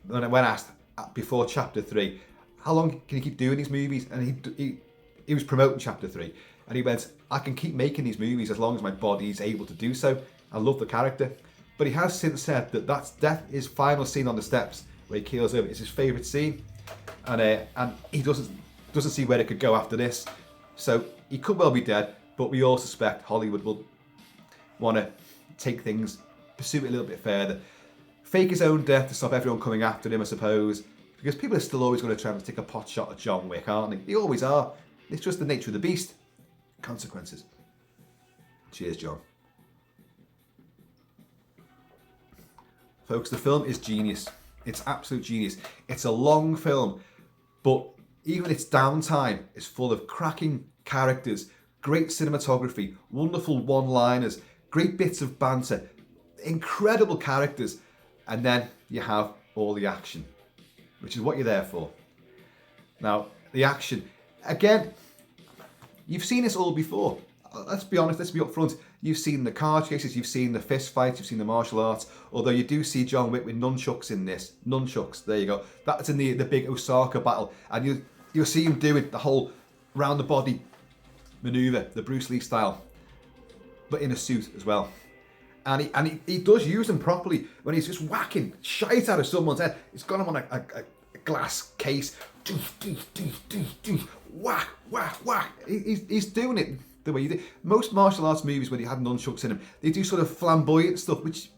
when asked before chapter 3, how long can you keep doing these movies? And he was promoting chapter 3, and he went, I can keep making these movies as long as my body is able to do so. I love the character, but he has since said that that's his final scene on the steps where he keels over. It's his favourite scene, and he doesn't see where it could go after this. So he could well be dead, but we all suspect Hollywood will want to take things, pursue it a little bit further, fake his own death to stop everyone coming after him, I suppose, because people are still always going to try to take a pot shot at John Wick, aren't they? They always are. It's just the nature of the beast. Consequences. Cheers, John. Folks, the film is genius. It's absolute genius. It's a long film, but even its downtime is full of cracking characters, great cinematography, wonderful one-liners, great bits of banter, incredible characters, And then you have all the action, which is what you're there for. Now, the action, again, you've seen this all before. Let's be honest, let's be upfront. You've seen the car chases, you've seen the fist fights, you've seen the martial arts, although you do see John Wick with nunchucks in this. Nunchucks, there you go. That's in the big Osaka battle. And you'll see him doing the whole round the body maneuver, the Bruce Lee style, but in a suit as well. And he does use them properly when he's just whacking shite out of someone's head. He's got him on a glass case. Whack, whack, whack. He's doing it the way you do. Most martial arts movies where they had nunchucks in them, they do sort of flamboyant stuff, which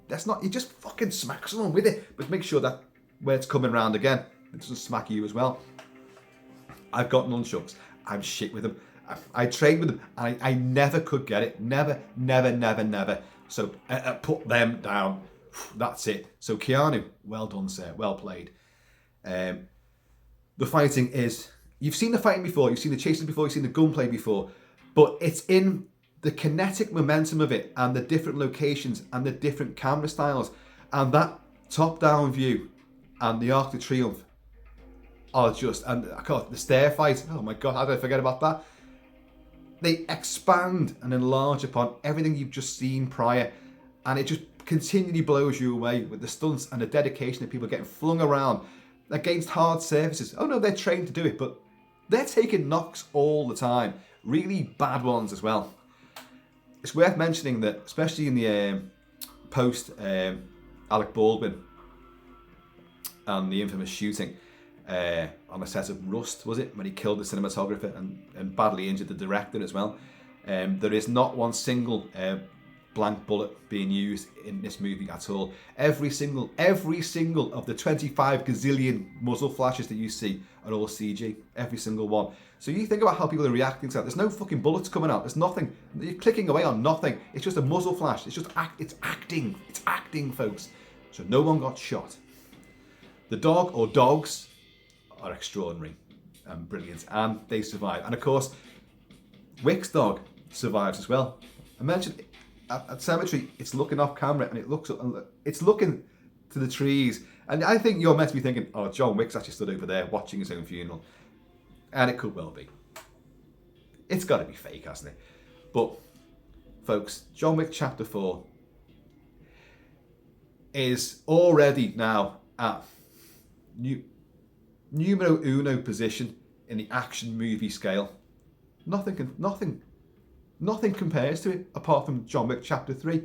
that's not, you just fucking smack someone with it, but make sure that where it's coming round again, it doesn't smack you as well. I've got nunchucks. I'm shit with them. I trained with them and I never could get it. Never. So put them down. That's it. So Keanu, well done, sir. Well played. The fighting is, you've seen the fighting before, you've seen the chasing before, you've seen the gunplay before, but it's in the kinetic momentum of it and the different locations and the different camera styles and that top-down view and the Arc de Triomphe are just, and God, the stair fight, oh my God, how did I forget about that? They expand and enlarge upon everything you've just seen prior, and it just continually blows you away with the stunts and the dedication of people getting flung around against hard surfaces. Oh no, they're trained to do it, but they're taking knocks all the time. Really bad ones as well. It's worth mentioning that, especially in the post Alec Baldwin and the infamous shooting on the set of Rust, was it? When he killed the cinematographer and badly injured the director as well. There is not one single blank bullet being used in this movie at all. Every single of the 25 gazillion muzzle flashes that you see are all CG. Every single one. So you think about how people are reacting to that. There's no fucking bullets coming out. There's nothing. You're clicking away on nothing. It's just a muzzle flash. It's just it's acting. It's acting, folks. So no one got shot. The dog or dogs are extraordinary and brilliant, and they survive. And of course, Wick's dog survives as well. I mentioned at cemetery, it's looking off camera and it's looking to the trees, and I think you're meant to be thinking, oh, John Wick's actually stood over there watching his own funeral, and it could well be. It's got to be fake, hasn't it? But folks, John Wick Chapter 4 is already now at numero uno position in the action movie scale. Nothing compares to it apart from John Wick Chapter 3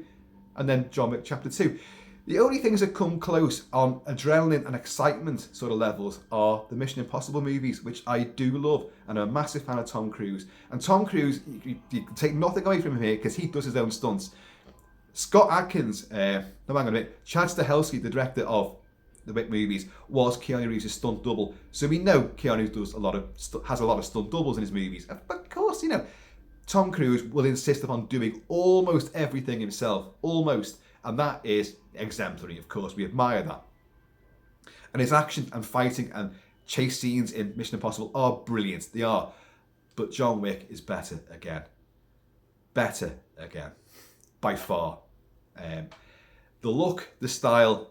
and then John Wick Chapter 2. The only things that come close on adrenaline and excitement sort of levels are the Mission Impossible movies, which I do love, and I'm a massive fan of Tom Cruise. And Tom Cruise, you can take nothing away from him here because he does his own stunts. Scott Adkins, Chad Stahelski, the director of the Wick movies, was Keanu Reeves' stunt double. So we know Keanu has a lot of stunt doubles in his movies. But of course, Tom Cruise will insist upon doing almost everything himself, almost, and that is exemplary. Of course, we admire that. And his action and fighting and chase scenes in Mission Impossible are brilliant. They are. But John Wick is better again. Better again. By far. The look, the style,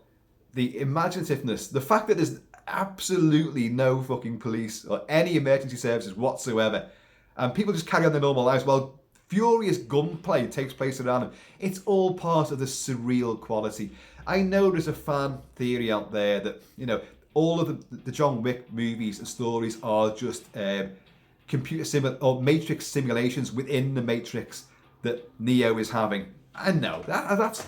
the imaginativeness, the fact that there's absolutely no fucking police or any emergency services whatsoever, and people just carry on their normal lives while furious gunplay takes place around them. It's all part of the surreal quality. I know there's a fan theory out there that, all of the John Wick movies and stories are just or Matrix simulations within the Matrix that Neo is having. I know that's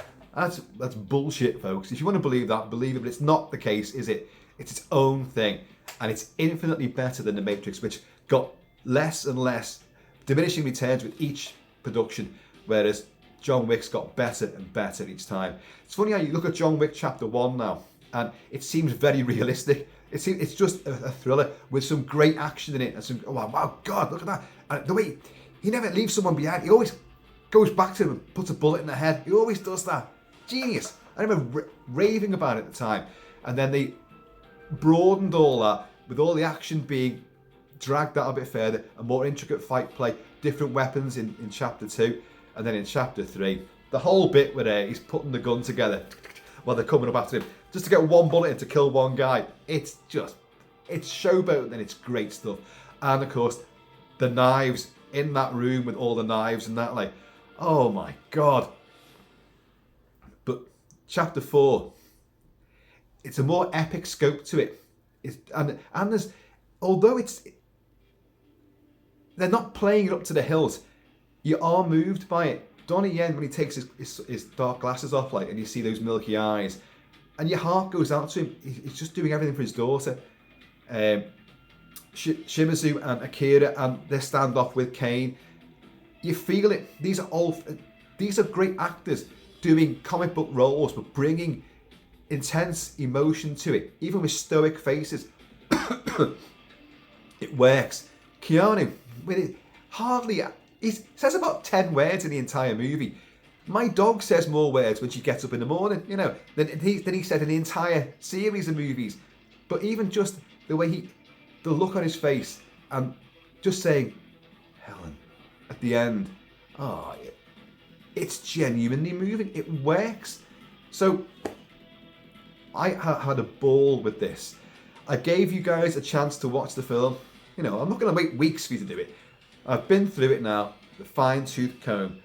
bullshit, folks. If you want to believe that, believe it, but it's not the case, is it? It's its own thing, and it's infinitely better than the Matrix, which got less and less diminishing returns with each production, whereas John Wick's got better and better each time. It's funny how you look at John Wick Chapter 1 now, and it seems very realistic. It's just a thriller with some great action in it, and some, oh wow, God, look at that. And the way he never leaves someone behind, he always goes back to them and puts a bullet in their head. He always does that. Genius. I remember raving about it at the time, and then they broadened all that with all the action being dragged out a bit further, a more intricate fight play, different weapons in Chapter 2, and then in Chapter 3, the whole bit where he's putting the gun together. while they're coming up after him, just to get one bullet in to kill one guy. It's showboat and it's great stuff. And of course, the knives in that room with all the knives and that, like, oh my God. But chapter 4, it's a more epic scope to it. And there's, although they're not playing it up to the hilt, you are moved by it. Donnie Yen, when he takes his dark glasses off, like, and you see those milky eyes, and your heart goes out to him. He's just doing everything for his daughter. Shimizu and Akira and their standoff with Kane. You feel it. These are great actors doing comic book roles, but bringing intense emotion to it, even with stoic faces. It works. Keanu, with it, he says about 10 words in the entire movie. My dog says more words when she gets up in the morning, you know, than he said in the entire series of movies. But even just the way the look on his face and just saying, Helen, at the end, it's genuinely moving. It works. So I had a ball with this. I gave you guys a chance to watch the film. You know, I'm not going to wait weeks for you to do it. I've been through it now, the fine-tooth comb.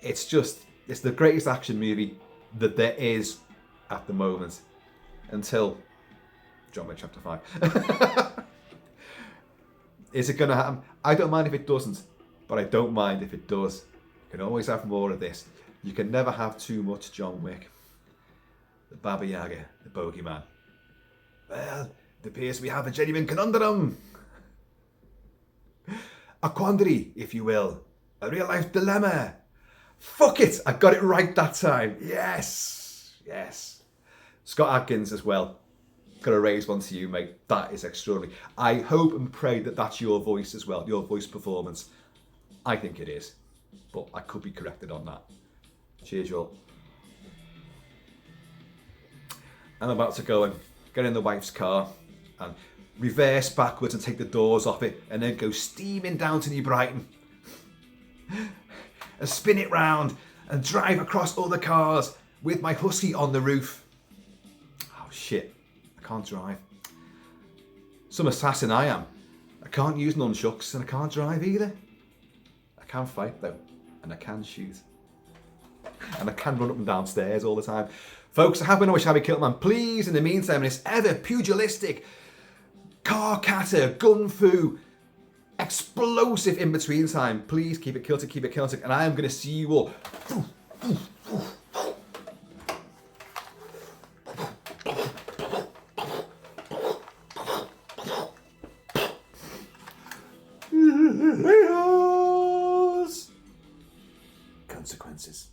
It's the greatest action movie that there is at the moment. Until John Wick Chapter 5. Is it going to happen? I don't mind if it doesn't, but I don't mind if it does. You can always have more of this. You can never have too much John Wick. The Baba Yaga, the bogeyman. Well, it appears we have a genuine conundrum. A quandary, if you will. A real-life dilemma. Fuck it, I got it right that time. Yes. Scott Adkins as well. Got to raise one to you, mate. That is extraordinary. I hope and pray that that's your voice as well, your voice performance. I think it is, but I could be corrected on that. Cheers, y'all. I'm about to go and get in the wife's car and reverse backwards and take the doors off it and then go steaming down to New Brighton and spin it round and drive across all the cars with my husky on the roof. Oh shit, I can't drive. Some assassin I am. I can't use nunchucks and I can't drive either. I can fight though, and I can shoot. And I can run up and down stairs all the time. Folks, I have been always Shabby Kilt-Man. Please, in the meantime, in this ever pugilistic, car-kata, gun-fu, explosive in-between time, please keep it Celtic, and I am going to see you all. Consequences.